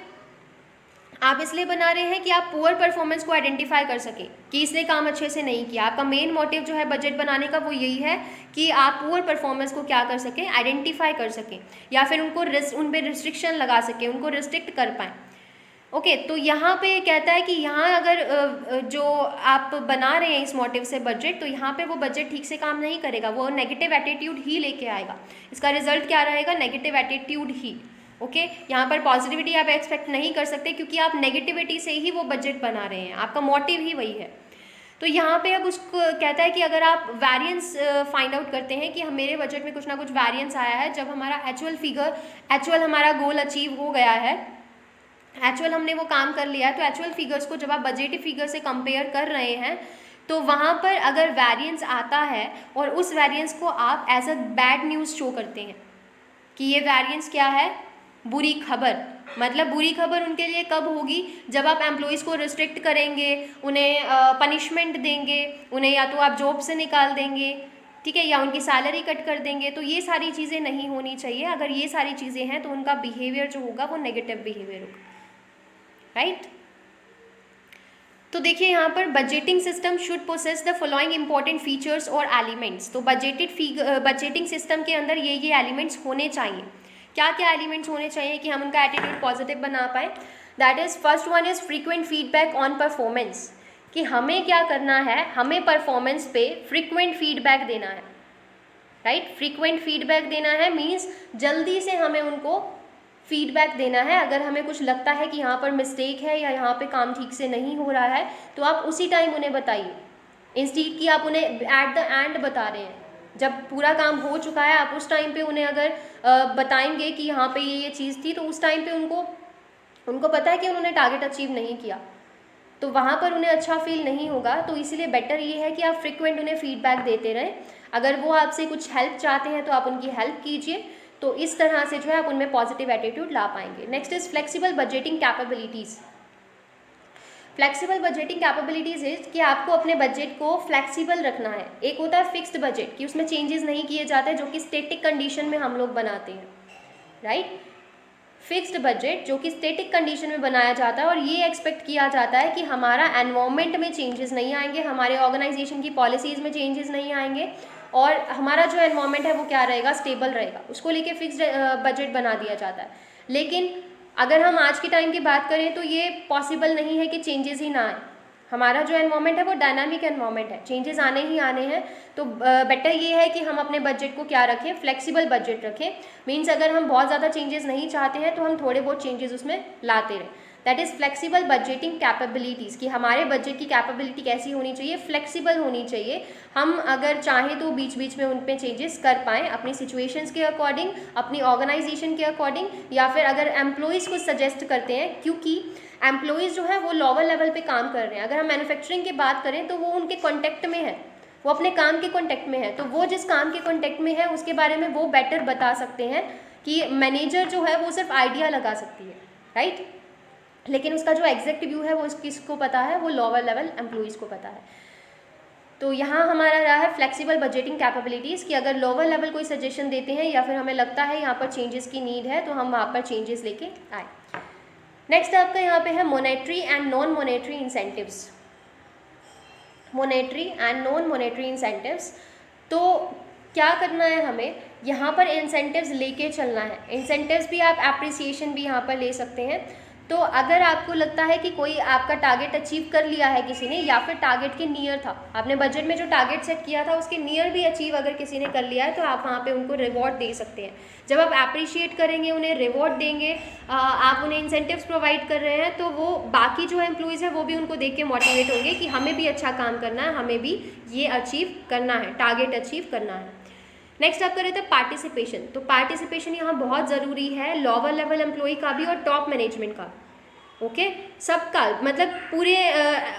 आप इसलिए बना रहे हैं कि आप पुअर परफॉर्मेंस को आइडेंटिफाई कर सकें कि इसने काम अच्छे से नहीं किया, आपका मेन मोटिव जो है बजट बनाने का वो यही है कि आप पुअर परफॉर्मेंस को क्या कर सकें, आइडेंटिफाई कर सकें, या फिर उन पर रिस्ट्रिक्शन लगा सकें, उनको रिस्ट्रिक्ट कर पाएँ। ओके तो यहाँ पे कहता है कि यहाँ अगर जो आप बना रहे हैं इस मोटिव से बजट, तो यहाँ पे वो बजट ठीक से काम नहीं करेगा, वो नेगेटिव एटीट्यूड ही लेके आएगा। इसका रिजल्ट क्या रहेगा? नेगेटिव एटीट्यूड ही। ओके यहाँ पर पॉजिटिविटी आप एक्सपेक्ट नहीं कर सकते क्योंकि आप नेगेटिविटी से ही वो बजट बना रहे हैं, आपका मोटिव ही वही है। तो यहाँ पे अब उसको कहता है कि अगर आप वेरिएंस फाइंड आउट करते हैं कि मेरे बजट में कुछ ना कुछ वेरिएंस आया है, जब हमारा एक्चुअल हमारा गोल अचीव हो गया है, एक्चुअल हमने वो काम कर लिया है, तो एक्चुअल फिगर्स को जब आप बजटी फिगर से कंपेयर कर रहे हैं तो वहाँ पर अगर वेरिएंस आता है और उस वेरिएंस को आप as a bad news show करते हैं कि ये वेरिएंस क्या है? बुरी खबर। मतलब बुरी खबर उनके लिए कब होगी? जब आप एम्प्लॉइज़ को रिस्ट्रिक्ट करेंगे, उन्हें पनिशमेंट देंगे, उन्हें या तो आप जॉब से निकाल देंगे, ठीक है, या उनकी सैलरी कट कर देंगे। तो ये सारी चीज़ें नहीं होनी चाहिए। अगर ये सारी चीज़ें हैं तो उनका बिहेवियर जो होगा वो नेगेटिव बिहेवियर होगा, राइट। तो देखिए यहाँ पर budgeting system should possess the following important features और एलिमेंट्स। तो बजटिंग सिस्टम के अंदर ये एलिमेंट्स होने चाहिए। क्या क्या एलिमेंट्स होने चाहिए कि हम उनका एटीट्यूड पॉजिटिव बना पाए? That is first one is frequent feedback on performance, कि हमें क्या करना है, हमें परफॉर्मेंस पे फ्रीक्वेंट फीडबैक देना है, राइट। फ्रीक्वेंट फीडबैक देना है मीन्स जल्दी से हमें उनको फीडबैक देना है। अगर हमें कुछ लगता है कि यहाँ पर मिस्टेक है या यहाँ पे काम ठीक से नहीं हो रहा है तो आप उसी टाइम उन्हें बताइए, इंस्टीड कि आप उन्हें एट द एंड बता रहे हैं। जब पूरा काम हो चुका है आप उस टाइम पे उन्हें अगर बताएंगे कि यहाँ पे ये चीज़ थी, तो उस टाइम पे उनको पता है कि उन्होंने टारगेट अचीव नहीं किया, तो वहाँ पर उन्हें अच्छा फील नहीं होगा। तो इसलिए बेटर ये है कि आप फ्रिक्वेंट उन्हें फीडबैक देते रहें। अगर वो आपसे कुछ हेल्प चाहते हैं तो आप उनकी हेल्प कीजिए। तो इस तरह से जो है आप उनमें पॉजिटिव एटीट्यूड ला पाएंगे। Next is flexible budgeting capabilities. Flexible budgeting capabilities is कि आपको अपने बजट को फ्लेक्सिबल रखना है। एक होता है फिक्स्ड बजट कि उसमें चेंजेस नहीं किए जाते, जो कि स्टैटिक कंडीशन में हम लोग बनाते हैं, राइट। फिक्स्ड बजट जो कि स्टैटिक कंडीशन में बनाया जाता है और ये एक्सपेक्ट किया जाता है कि हमारा एनवायरनमेंट में चेंजेस नहीं आएंगे, हमारे ऑर्गेनाइजेशन की पॉलिसीज़ में चेंजेस नहीं आएंगे और हमारा जो एनवायरनमेंट है वो क्या रहेगा, स्टेबल रहेगा। उसको लेके फिक्स्ड बजट बना दिया जाता है। लेकिन अगर हम आज के टाइम की बात करें तो ये पॉसिबल नहीं है कि चेंजेस ही ना आए। हमारा जो एनवायरनमेंट है वो डायनामिक एनवायरनमेंट है, चेंजेस आने ही आने हैं। तो बेटर ये है कि हम अपने बजट को क्या रखें, फ्लेक्सिबल बजट रखें। मीन्स अगर हम बहुत ज़्यादा चेंजेस नहीं चाहते हैं तो हम थोड़े बहुत चेंजेस उसमें लाते रहें। That is flexible budgeting capabilities कि हमारे बजट की कैपेबिलिटी कैसी होनी चाहिए, फ्लेक्सिबल होनी चाहिए। हम अगर चाहें तो बीच बीच में उन पे चेंजेस कर पाएँ अपनी सिचुएशंस के अकॉर्डिंग, अपनी ऑर्गेनाइजेशन के अकॉर्डिंग, या फिर अगर एम्प्लॉयज़ को सजेस्ट करते हैं, क्योंकि एम्प्लॉयज़ जो है वो लोअर लेवल पे काम कर रहे हैं। अगर हम मैन्युफैक्चरिंग की बात करें तो वो उनके कॉन्टेक्ट में है, वो अपने काम के कॉन्टेक्ट में है, तो वो जिस काम के कॉन्टेक्ट में है उसके बारे में वो बेटर बता सकते हैं कि मैनेजर जो है वो सिर्फ आइडिया लगा सकती है, राइट। लेकिन उसका जो एग्जैक्ट व्यू है वो किसको पता है, वो लोअर लेवल एम्प्लॉयज़ को पता है। तो यहाँ हमारा रहा है फ्लेक्सिबल बजटिंग कैपेबिलिटीज़ कि अगर लोअर लेवल कोई सजेशन देते हैं या फिर हमें लगता है यहाँ पर चेंजेस की नीड है तो हम वहाँ पर चेंजेस लेके आए। नेक्स्ट आपका यहाँ पे है monetary and non monetary incentives. Monetary and non monetary incentives, तो क्या करना है हमें यहाँ पर, इंसेंटिव्स लेके चलना है। इंसेंटिव्स भी आप एप्रिसिएशन भी यहाँ पर ले सकते हैं। तो अगर आपको लगता है कि कोई आपका टारगेट अचीव कर लिया है किसी ने, या फिर टारगेट के नियर था, आपने बजट में जो टारगेट सेट किया था उसके नियर भी अचीव अगर किसी ने कर लिया है तो आप वहाँ पे उनको रिवॉर्ड दे सकते हैं। जब आप अप्रिशिएट करेंगे, उन्हें रिवॉर्ड देंगे, आप उन्हें इंसेंटिव्स प्रोवाइड कर रहे हैं, तो वो बाकी जो एम्प्लॉयज़ है वो भी उनको देख के मोटिवेट होंगे कि हमें भी अच्छा काम करना है, हमें भी ये अचीव करना है, टारगेट अचीव करना है। नेक्स्ट आप कर रहे थे पार्टिसिपेशन। तो पार्टिसिपेशन यहाँ बहुत ज़रूरी है, लोअर लेवल एम्प्लॉय का भी और टॉप मैनेजमेंट का, ओके सबका, मतलब पूरे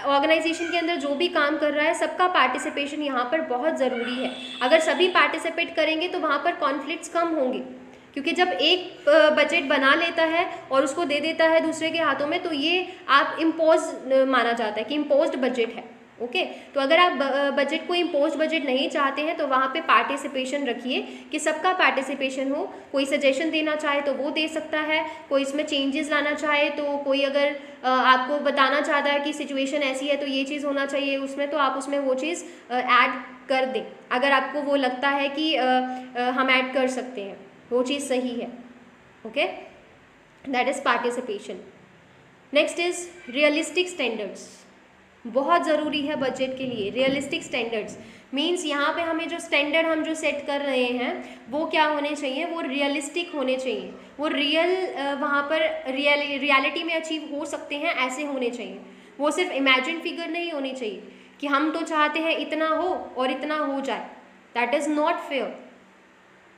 ऑर्गेनाइजेशन के अंदर जो भी काम कर रहा है सबका पार्टिसिपेशन यहाँ पर बहुत ज़रूरी है। अगर सभी पार्टिसिपेट करेंगे तो वहाँ पर कॉन्फ्लिक्ट्स कम होंगे, क्योंकि जब एक बजट बना लेता है और उसको दे देता है दूसरे के हाथों में तो ये आप इम्पोज माना जाता है कि इम्पोज्ड बजट है, ओके। तो अगर आप बजट को इम्पोज बजट नहीं चाहते हैं तो वहाँ पे पार्टिसिपेशन रखिए कि सबका पार्टिसिपेशन हो। कोई सजेशन देना चाहे तो वो दे सकता है, कोई इसमें चेंजेस लाना चाहे, तो कोई अगर आपको बताना चाहता है कि सिचुएशन ऐसी है तो ये चीज़ होना चाहिए उसमें, तो आप उसमें वो चीज़ ऐड कर दें अगर आपको वो लगता है कि हम ऐड कर सकते हैं, वो चीज़ सही है, okay. That is participation. Next is realistic standards, बहुत ज़रूरी है बजट के लिए। रियलिस्टिक स्टैंडर्ड्स मींस यहाँ पे हमें जो स्टैंडर्ड हम जो सेट कर रहे हैं वो क्या होने चाहिए, वो रियलिस्टिक होने चाहिए, वो वहाँ पर रियलिटी में अचीव हो सकते हैं ऐसे होने चाहिए। वो सिर्फ इमेजिन फिगर नहीं होनी चाहिए कि हम तो चाहते हैं इतना हो और इतना हो जाए, that is not fair,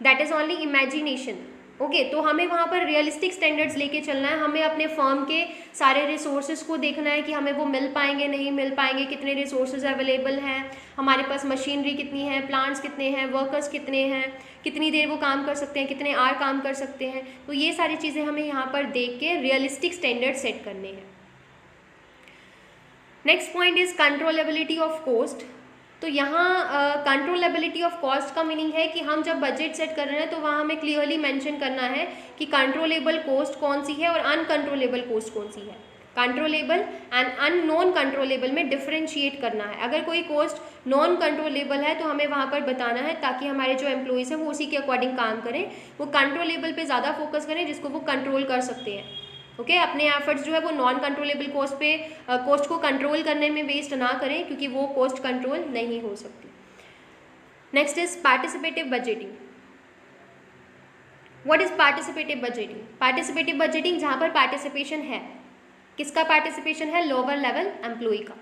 that is only imagination, okay. तो हमें वहाँ पर रियलिस्टिक स्टैंडर्ड्स लेके चलना है। हमें अपने फर्म के सारे रिसोर्सेज को देखना है कि हमें वो मिल पाएंगे नहीं मिल पाएंगे, कितने रिसोर्सेज अवेलेबल हैं, हमारे पास मशीनरी कितनी है, प्लांट्स कितने हैं, वर्कर्स कितने हैं, कितनी देर वो काम कर सकते हैं, कितने आवर काम कर सकते हैं। तो ये सारी चीज़ें हमें यहाँ पर देख के रियलिस्टिक स्टैंडर्ड सेट करने हैं। Next point is controllability of cost. तो यहाँ कंट्रोलेबिलिटी ऑफ कॉस्ट का मीनिंग है कि हम जब बजट सेट कर रहे हैं तो वहाँ हमें क्लियरली मेंशन करना है कि कंट्रोलेबल कॉस्ट कौन सी है और अनकंट्रोलेबल कॉस्ट कौन सी है। कंट्रोलेबल एंड अननॉन कंट्रोलेबल में डिफरेंशिएट करना है। अगर कोई कॉस्ट नॉन कंट्रोलेबल है तो हमें वहाँ पर बताना है ताकि हमारे जो एम्प्लॉयज़ हैं वो उसी के अकॉर्डिंग काम करें, वो कंट्रोलेबल पे ज़्यादा फोकस करें जिसको वो कंट्रोल कर सकते हैं, ओके। अपने एफर्ट्स जो है वो नॉन कंट्रोलेबल कॉस्ट पे कॉस्ट को कंट्रोल करने में वेस्ट ना करें क्योंकि वो कॉस्ट कंट्रोल नहीं हो सकती। Next is participative budgeting. What is participative budgeting? Participative budgeting जहाँ पर पार्टिसिपेशन है, किसका पार्टिसिपेशन है? लोअर लेवल एम्प्लॉय का।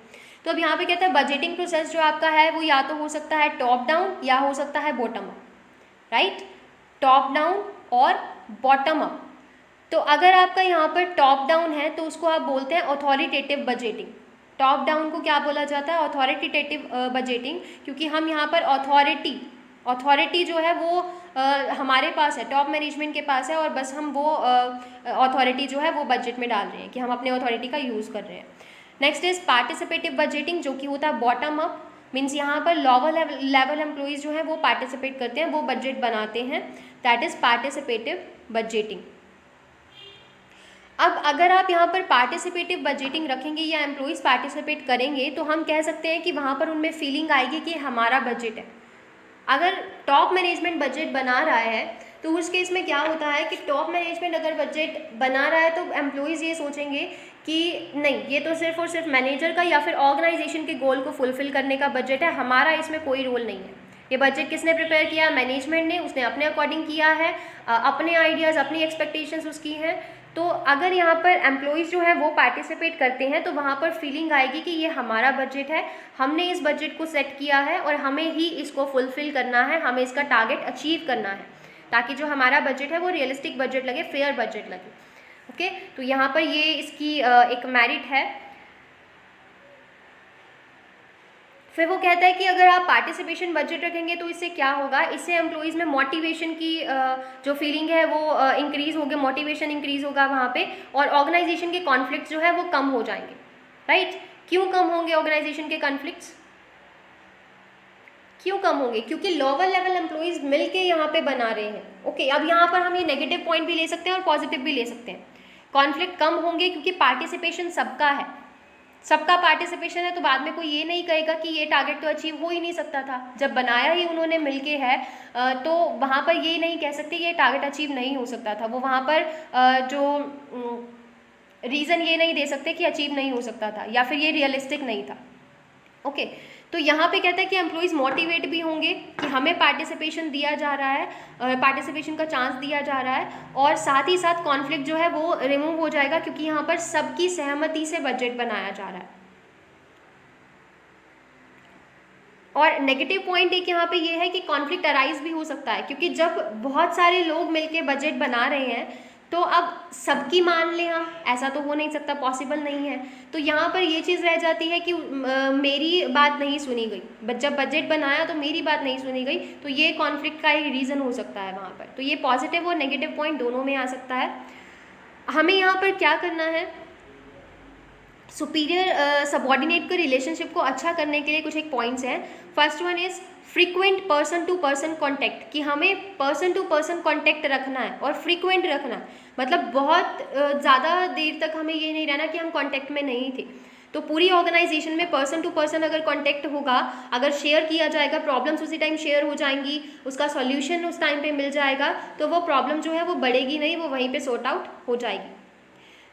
तो अब यहाँ पे कहता है बजटिंग प्रोसेस जो आपका है वो या तो हो सकता है टॉप डाउन या हो सकता है bottom up, right. Top down और बॉटम अप। तो अगर आपका यहाँ पर टॉप डाउन है तो उसको आप बोलते हैं अथॉरिटेटिव बजटिंग। टॉप डाउन को क्या बोला जाता है? अथॉरिटेटिव बजटिंग, क्योंकि हम यहाँ पर अथॉरिटी जो है वो हमारे पास है, टॉप मैनेजमेंट के पास है, और बस हम वो अथॉरिटी जो है वो बजट में डाल रहे हैं कि हम अपने अथॉरिटी का यूज़ कर रहे हैं। नेक्स्ट इज पार्टिसिपेटिव बजटिंग, जो कि होता है बॉटम अप, मीन्स यहाँ पर लोअर लेवल एम्प्लॉइज जो हैं वो पार्टिसिपेट करते हैं, वो बजट बनाते हैं, दैट इज पार्टिसिपेटिव बजटिंग। अब अगर आप यहाँ पर पार्टिसिपेटिव बजटिंग रखेंगे या एम्प्लॉइज़ पार्टिसिपेट करेंगे तो हम कह सकते हैं कि वहाँ पर उनमें फीलिंग आएगी कि हमारा बजट है। अगर टॉप मैनेजमेंट बजट बना रहा है तो उस केस में क्या होता है कि टॉप मैनेजमेंट अगर बजट बना रहा है तो एम्प्लॉइज़ ये सोचेंगे कि नहीं, ये तो सिर्फ और सिर्फ मैनेजर का या फिर ऑर्गेनाइजेशन के गोल को फुलफिल करने का बजट है, हमारा इसमें कोई रोल नहीं है। ये बजट किसने प्रिपेयर किया? मैनेजमेंट ने, उसने अपने अकॉर्डिंग किया है, अपने आइडियाज़, अपनी एक्सपेक्टेशंस उसकी हैं। तो अगर यहाँ पर एम्प्लॉइज़ जो है वो पार्टिसिपेट करते हैं तो वहाँ पर फीलिंग आएगी कि ये हमारा बजट है, हमने इस बजट को सेट किया है और हमें ही इसको फुलफ़िल करना है, हमें इसका टारगेट अचीव करना है, ताकि जो हमारा बजट है वो रियलिस्टिक बजट लगे, फेयर बजट लगे। ओके, तो यहाँ पर ये इसकी एक मेरिट है। फिर वो कहता है कि अगर आप पार्टिसिपेशन बजट रखेंगे तो इससे क्या होगा, इससे एम्प्लॉइज़ में मोटिवेशन की जो फीलिंग है वो इंक्रीज़ होगी, मोटिवेशन इंक्रीज़ होगा वहाँ पे, और ऑर्गेनाइजेशन के कॉन्फ्लिक्ट्स जो है वो कम हो जाएंगे, राइट। क्यों कम होंगे ऑर्गेनाइजेशन के कॉन्फ्लिक्ट्स? क्यों कम होंगे? क्योंकि लोअर लेवल एम्प्लॉइज़ मिल के यहाँ पे बना रहे हैं। ओके, अब यहाँ पर हम ये नेगेटिव पॉइंट भी ले सकते हैं और पॉजिटिव भी ले सकते हैं। कॉन्फ्लिक्ट कम होंगे क्योंकि पार्टिसिपेशन सबका है, सबका पार्टिसिपेशन है, तो बाद में कोई ये नहीं कहेगा कि ये टारगेट तो अचीव हो ही नहीं सकता था, जब बनाया ही उन्होंने मिलके है, तो वहाँ पर ये नहीं कह सकते ये टारगेट अचीव नहीं हो सकता था। वो वहाँ पर जो रीज़न ये नहीं दे सकते कि अचीव नहीं हो सकता था या फिर ये रियलिस्टिक नहीं था। ओके, तो यहाँ पे कहता है कि एम्प्लॉइज़ मोटिवेट भी होंगे कि हमें पार्टिसिपेशन दिया जा रहा है, पार्टिसिपेशन का चांस दिया जा रहा है, और साथ ही साथ कॉन्फ्लिक्ट जो है वो रिमूव हो जाएगा क्योंकि यहाँ पर सबकी सहमति से बजट बनाया जा रहा है। और नेगेटिव पॉइंट एक यहाँ पे ये है कि कॉन्फ्लिक्ट अराइज भी हो सकता है, क्योंकि जब बहुत सारे लोग मिलके बजट बना रहे हैं तो अब सबकी मान लें हम, ऐसा तो हो नहीं सकता, पॉसिबल नहीं है। तो यहाँ पर ये चीज़ रह जाती है कि मेरी बात नहीं सुनी गई, जब बजट बनाया तो मेरी बात नहीं सुनी गई, तो ये कॉन्फ्लिक्ट का एक रीज़न हो सकता है वहाँ पर। तो ये पॉजिटिव और नेगेटिव पॉइंट दोनों में आ सकता है। हमें यहाँ पर क्या करना है, सुपीरियर सबऑर्डिनेट के रिलेशनशिप को अच्छा करने के लिए कुछ एक पॉइंट्स हैं। First one is frequent person to person contact, कि हमें पर्सन टू पर्सन कॉन्टैक्ट रखना है और फ्रीक्वेंट रखना है, मतलब बहुत ज़्यादा देर तक हमें ये नहीं रहना कि हम कॉन्टैक्ट में नहीं थे। तो पूरी ऑर्गेनाइजेशन में पर्सन टू पर्सन अगर कॉन्टैक्ट होगा, अगर शेयर किया जाएगा, प्रॉब्लम्स उसी टाइम शेयर हो जाएंगी, उसका सॉल्यूशन उस टाइम पे मिल जाएगा, तो वो प्रॉब्लम जो है वो बढ़ेगी नहीं, वो वहीं पे सॉर्ट आउट हो जाएगी।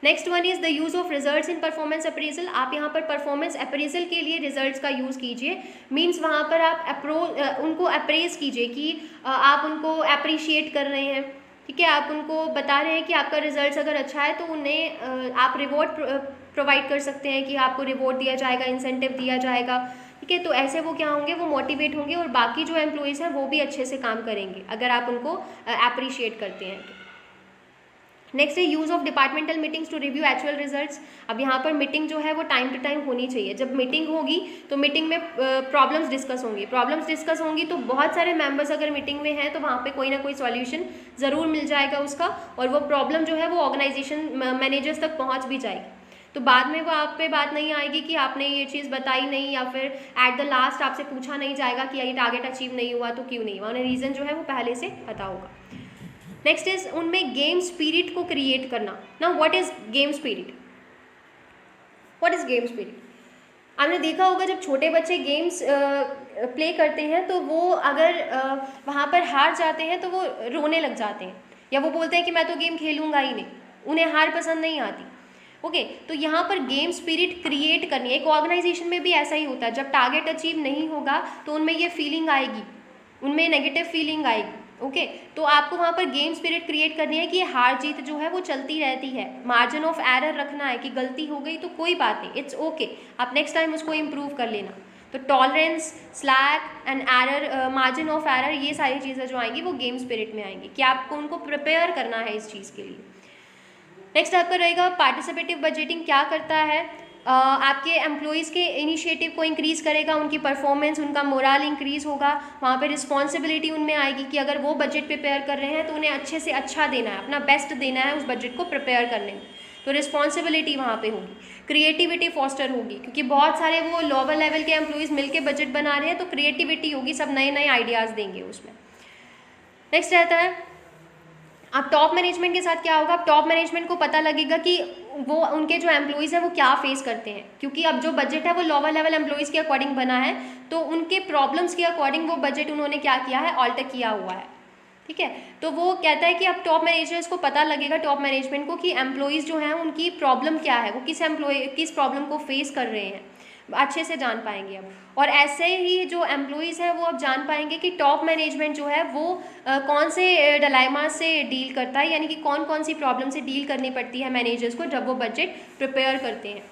Next one is the use of results in performance appraisal. आप यहाँ पर परफॉर्मेंस अप्रेजल के लिए रिजल्ट्स का यूज़ कीजिए, मीन्स वहाँ पर आप उनको अप्रेज कीजिए कि आप उनको अप्रिशिएट कर रहे हैं, ठीक है, आप उनको बता रहे हैं कि आपका रिजल्ट्स अगर अच्छा है तो उन्हें आप रिवॉर्ड प्रोवाइड कर सकते हैं कि आपको रिवॉर्ड दिया जाएगा, इंसेंटिव दिया जाएगा, ठीक है। तो ऐसे वो क्या होंगे, वो मोटिवेट होंगे और बाकी जो एम्प्लॉइज़ हैं वो भी अच्छे से काम करेंगे अगर आप उनको अप्रिशिएट करते हैं तो। नेक्स्ट है use of departmental meetings to review actual results. अब यहाँ पर मीटिंग जो है वो टाइम टू टाइम होनी चाहिए। जब मीटिंग होगी तो मीटिंग में प्रॉब्लम्स डिस्कस होंगी, तो बहुत सारे मेंबर्स अगर मीटिंग में हैं तो वहाँ पे कोई ना कोई सॉल्यूशन ज़रूर मिल जाएगा उसका, और वो प्रॉब्लम जो है वो ऑर्गेनाइजेशन मैनेजर्स तक पहुँच भी जाएगी। तो बाद में वो आप पे बात नहीं आएगी कि आपने ये चीज़ बताई नहीं, या फिर एट द लास्ट आपसे पूछा नहीं जाएगा कि ये टारगेट अचीव नहीं हुआ तो क्यों नहीं हुआ, उन्हें रीज़न जो है वो पहले से पता होगा। नेक्स्ट इज उनमें गेम स्पिरिट को क्रिएट करना। ना what is game spirit? What is game spirit? आपने देखा होगा जब छोटे बच्चे गेम्स प्ले करते हैं तो वो अगर वहाँ पर हार जाते हैं तो वो रोने लग जाते हैं, या वो बोलते हैं कि मैं तो गेम खेलूँगा ही नहीं, उन्हें हार पसंद नहीं आती। ओके, तो यहाँ पर गेम स्पिरिट क्रिएट करनी है। एक ऑर्गेनाइजेशन में भी ऐसा ही होता है, जब टारगेट अचीव नहीं होगा तो उनमें ये फीलिंग आएगी, उनमें नेगेटिव फीलिंग आएगी। ओके, तो आपको वहाँ पर गेम स्पिरिट क्रिएट करनी है कि हार जीत जो है वो चलती रहती है, मार्जिन ऑफ एरर रखना है कि गलती हो गई तो कोई बात नहीं, इट्स ओके, आप नेक्स्ट टाइम उसको इम्प्रूव कर लेना। तो tolerance, slack and error, margin of error, ये सारी चीज़ें जो आएंगी वो गेम स्पिरिट में आएंगी कि आपको उनको प्रिपेयर करना है इस चीज़ के लिए। नेक्स्ट आपका रहेगा पार्टिसिपेटिव बजटिंग क्या करता है, आपके एम्प्लॉइज़ के इनिशिएटिव को इंक्रीज़ करेगा, उनकी परफॉर्मेंस, उनका मोरल इंक्रीज़ होगा, वहाँ पे रिस्पॉन्सिबिलिटी उनमें आएगी कि अगर वो बजट प्रिपेयर कर रहे हैं तो उन्हें अच्छे से अच्छा देना है, अपना बेस्ट देना है उस बजट को प्रिपेयर करने में। तो रिस्पॉन्सिबिलिटी वहाँ पे होगी, क्रिएटिविटी फॉस्टर होगी, क्योंकि बहुत सारे वो लोअर लेवल के एम्प्लॉइज़ मिलके बजट बना रहे हैं, तो क्रिएटिविटी होगी, सब नए नए आइडियाज़ देंगे उसमें। नेक्स्ट रहता है, अब टॉप मैनेजमेंट के साथ क्या होगा, अब टॉप मैनेजमेंट को पता लगेगा कि वो उनके जो एम्प्लॉइज़ हैं वो क्या फेस करते हैं, क्योंकि अब जो बजट है वो लोअर लेवल एम्प्लॉइज़ के अकॉर्डिंग बना है, तो उनके प्रॉब्लम्स के अकॉर्डिंग वो बजट उन्होंने क्या किया है, ऑल्टर किया हुआ है। ठीक है, तो वो कहता है कि अब टॉप मैनेजर्स को पता लगेगा, टॉप मैनेजमेंट को, कि एम्प्लॉइज़ जो हैं उनकी प्रॉब्लम क्या है, वो किस प्रॉब्लम को फेस कर रहे हैं, अच्छे से जान पाएंगे अब। और ऐसे ही जो एम्प्लॉइज़ हैं वो अब जान पाएंगे कि टॉप मैनेजमेंट जो है वो कौन से डिलेमा से डील करता है, यानी कि कौन कौन सी प्रॉब्लम से डील करनी पड़ती है मैनेजर्स को जब वो बजट प्रिपेयर करते हैं।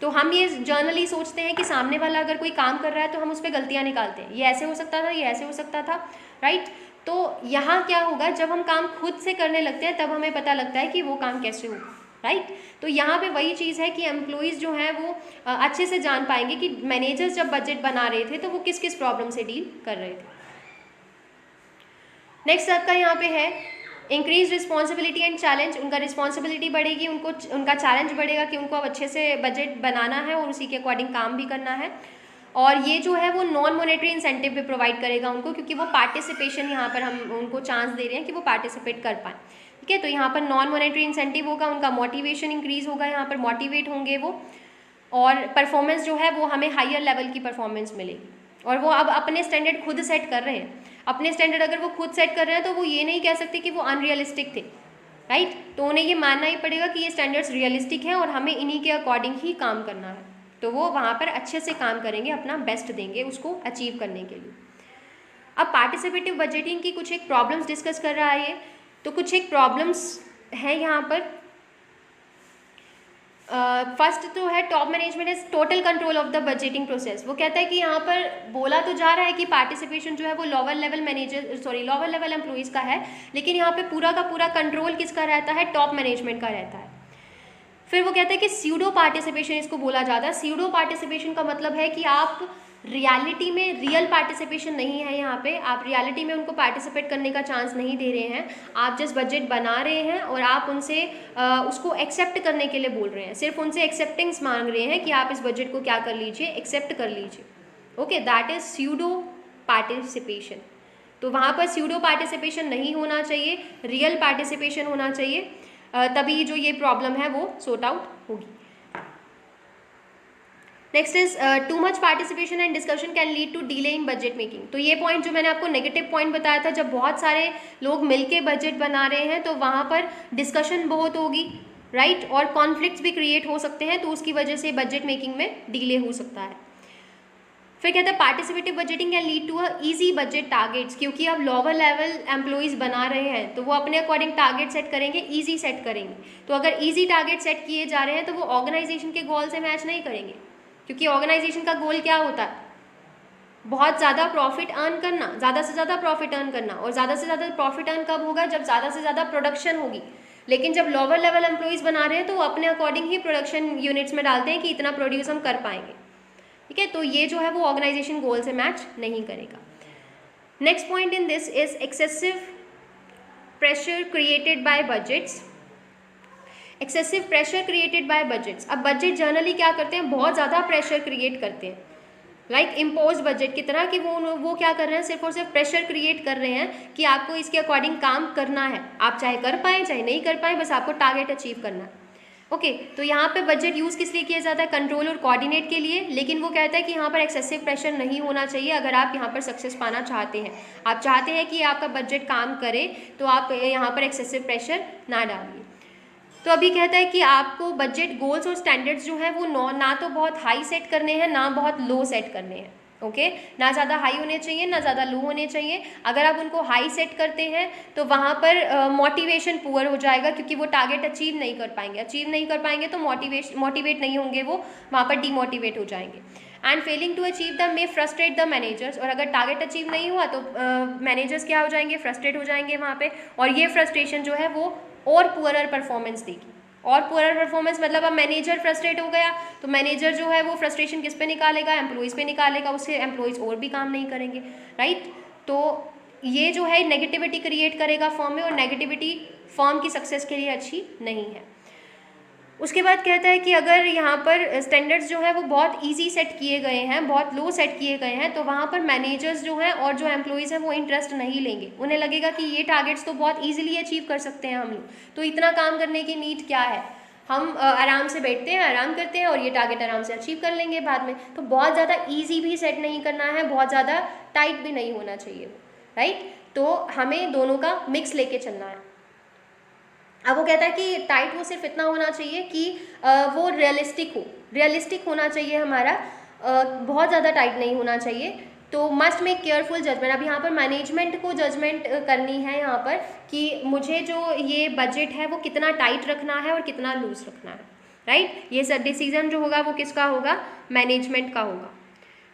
तो हम ये जर्नली सोचते हैं कि सामने वाला अगर कोई काम कर रहा है तो हम उस पर गलतियाँ निकालते हैं, ये ऐसे हो सकता था, ये ऐसे हो सकता था, राइट। तो यहाँ क्या होगा, जब हम काम खुद से करने लगते हैं तब हमें पता लगता है कि वो काम कैसे होगा, राइट। तो यहाँ पे वही चीज़ है कि एम्प्लॉइज़ जो हैं वो अच्छे से जान पाएंगे कि मैनेजर्स जब बजट बना रहे थे तो वो किस किस प्रॉब्लम से डील कर रहे थे। नेक्स्ट आपका यहाँ पे है इंक्रीज रिस्पॉन्सिबिलिटी एंड चैलेंज। उनका रिस्पॉन्सिबिलिटी बढ़ेगी, उनका चैलेंज बढ़ेगा कि उनको अब अच्छे से बजट बनाना है और उसी के अकॉर्डिंग काम भी करना है। और ये जो है वो नॉन मॉनेटरी इंसेंटिव भी प्रोवाइड करेगा उनको, क्योंकि वो पार्टिसिपेशन, यहाँ पर हम उनको चांस दे रहे हैं कि वो पार्टिसिपेट कर पाएँ। ठीक है, तो यहाँ पर नॉन मॉनेटरी इंसेंटिव होगा, उनका मोटिवेशन इंक्रीज होगा, यहाँ पर मोटिवेट होंगे वो, और परफॉर्मेंस जो है वो हमें हायर लेवल की परफॉर्मेंस मिलेगी। और वो अब अपने स्टैंडर्ड खुद सेट कर रहे हैं, अपने स्टैंडर्ड अगर वो खुद सेट कर रहे हैं तो वो ये नहीं कह सकते कि वो अनरियलिस्टिक थे, राइट। तो उन्हें ये मानना ही पड़ेगा कि ये स्टैंडर्ड्स रियलिस्टिक हैं और हमें इन्हीं के अकॉर्डिंग ही काम करना है, तो वो वहाँ पर अच्छे से काम करेंगे, अपना बेस्ट देंगे उसको अचीव करने के लिए। अब पार्टिसिपेटिव बजटिंग की कुछ एक प्रॉब्लम्स डिस्कस कर रहा है ये, तो कुछ एक प्रॉब्लम्स है यहाँ पर। फर्स्ट तो है top management is total control of the budgeting process. वो कहता है कि यहाँ पर बोला तो जा रहा है कि पार्टिसिपेशन जो है वो लोअर लेवल एम्प्लॉइज़ का है, लेकिन यहाँ पे पूरा का पूरा कंट्रोल किसका रहता है, टॉप मैनेजमेंट का रहता है। फिर वो कहता है कि स्यूडो पार्टिसिपेशन इसको बोला जाता है। स्यूडो पार्टिसिपेशन का मतलब है कि आप रियलिटी में रियल पार्टिसिपेशन नहीं है, यहाँ पे आप रियलिटी में उनको पार्टिसिपेट करने का चांस नहीं दे रहे हैं, आप जस्ट बजट बना रहे हैं और आप उनसे उसको एक्सेप्ट करने के लिए बोल रहे हैं, सिर्फ उनसे एक्सेप्टेंस मांग रहे हैं कि आप इस बजट को क्या कर लीजिए, एक्सेप्ट कर लीजिए। Okay, that is pseudo participation. तो वहाँ पर स्यूडो पार्टिसिपेशन नहीं होना चाहिए, रियल पार्टिसिपेशन होना चाहिए, तभी जो ये प्रॉब्लम है वो सॉर्ट आउट होगी। Next is too much participation and discussion can lead to delay in budget making. तो ये पॉइंट जो मैंने आपको नेगेटिव पॉइंट बताया था, जब बहुत सारे लोग मिलके बजट बना रहे हैं तो वहाँ पर डिस्कशन बहुत होगी, राइट, और कॉन्फ्लिक्ट्स भी क्रिएट हो सकते हैं, तो उसकी वजह से बजट मेकिंग में डिले हो सकता है। फिर कहते हैं participative budgeting can lead to a easy budget targets, क्योंकि अब लोअर लेवल एम्प्लॉइज़ बना रहे हैं तो वो अपने अकॉर्डिंग टारगेट सेट करेंगे, ईजी सेट करेंगे। तो अगर ईजी टारगेट सेट किए जा रहे हैं तो वो ऑर्गेनाइजेशन के गोल से मैच नहीं करेंगे, क्योंकि ऑर्गेनाइजेशन का गोल क्या होता है, बहुत ज़्यादा प्रॉफिट अर्न करना, ज़्यादा से ज़्यादा प्रॉफिट अर्न करना। और ज़्यादा से ज़्यादा प्रॉफिट अर्न कब होगा, जब ज़्यादा से ज़्यादा प्रोडक्शन होगी। लेकिन जब लोअर लेवल एम्प्लॉइज़ बना रहे हैं तो वो अपने अकॉर्डिंग ही प्रोडक्शन यूनिट्स में डालते हैं कि इतना प्रोड्यूस हम कर पाएंगे, ठीक है। तो ये जो है वो ऑर्गेनाइजेशन गोल से मैच नहीं करेगा। Next point in this is excessive pressure created by budgets. Excessive pressure created by budgets. अब बजट जनरली क्या करते हैं, बहुत ज़्यादा प्रेशर क्रिएट करते हैं, लाइक इम्पोज बजट की तरह, कि वो क्या कर रहे हैं, सिर्फ और सिर्फ प्रेशर क्रिएट कर रहे हैं कि आपको इसके अकॉर्डिंग काम करना है, आप चाहे कर पाएँ चाहे नहीं कर पाएँ, बस आपको टारगेट अचीव करना है। ओके, तो यहाँ पे बजट यूज़ किस लिए किया जाता है, कंट्रोल और कोऑर्डिनेट के लिए। लेकिन वो कहता है कि यहाँ पर एक्सेसिव प्रेशर नहीं होना चाहिए अगर आप यहाँ पर सक्सेस पाना चाहते हैं। आप चाहते हैं कि आपका बजट काम करे तो आप यहाँ पर एक्सेसिव प्रेशर ना डालिए। तो अभी कहता है कि आपको बजट गोल्स और स्टैंडर्ड्स जो हैं वो ना तो बहुत हाई सेट करने हैं, ना बहुत लो सेट करने हैं। ओके, ना ज़्यादा हाई होने चाहिए ना ज़्यादा लो होने चाहिए। अगर आप उनको हाई सेट करते हैं तो वहाँ पर मोटिवेशन पुअर हो जाएगा, क्योंकि वो टारगेट अचीव नहीं कर पाएंगे तो मोटिवेट नहीं होंगे, वो वहाँ पर डीमोटिवेट हो जाएंगे। And failing to achieve the may frustrate the managers. और अगर टारगेट अचीव नहीं हुआ तो मैनेजर्स क्या हो जाएंगे, फ्रस्ट्रेट हो जाएंगे वहाँ पे, और ये फ्रस्ट्रेशन जो है वो और पुअरर परफॉर्मेंस देगी। और पुअरर परफॉर्मेंस मतलब अब मैनेजर फ्रस्ट्रेट हो गया तो मैनेजर जो है वो फ्रस्ट्रेशन किस पे निकालेगा, एम्प्लॉइज़ पे निकालेगा, उससे एम्प्लॉइज़ और भी काम नहीं करेंगे, राइट। तो ये जो है नेगेटिविटी क्रिएट करेगा फर्म में, और नेगेटिविटी फर्म की सक्सेस के लिए अच्छी नहीं है। उसके बाद कहता है कि अगर यहाँ पर स्टैंडर्ड्स जो है वो बहुत इजी सेट किए गए हैं, बहुत लो सेट किए गए हैं, तो वहाँ पर मैनेजर्स जो हैं और जो एम्प्लॉयज़ हैं वो इंटरेस्ट नहीं लेंगे। उन्हें लगेगा कि ये टारगेट्स तो बहुत ईजिली अचीव कर सकते हैं हम लोग, तो इतना काम करने की नीड क्या है, हम आराम से बैठते हैं, आराम करते हैं और ये टारगेट आराम से अचीव कर लेंगे बाद में। तो बहुत ज़्यादा ईजी भी सेट नहीं करना है, बहुत ज़्यादा टाइट भी नहीं होना चाहिए, राइट। तो हमें दोनों का मिक्स लेके चलना है। अब वो कहता है कि टाइट वो सिर्फ इतना होना चाहिए कि वो रियलिस्टिक होना चाहिए हमारा, बहुत ज़्यादा टाइट नहीं होना चाहिए। तो मस्ट मेक केयरफुल जजमेंट। अब यहाँ पर मैनेजमेंट को जजमेंट करनी है यहाँ पर कि मुझे जो ये बजट है वो कितना टाइट रखना है और कितना लूज रखना है, राइट। ये सब डिसीजन जो होगा वो किसका होगा, मैनेजमेंट का होगा।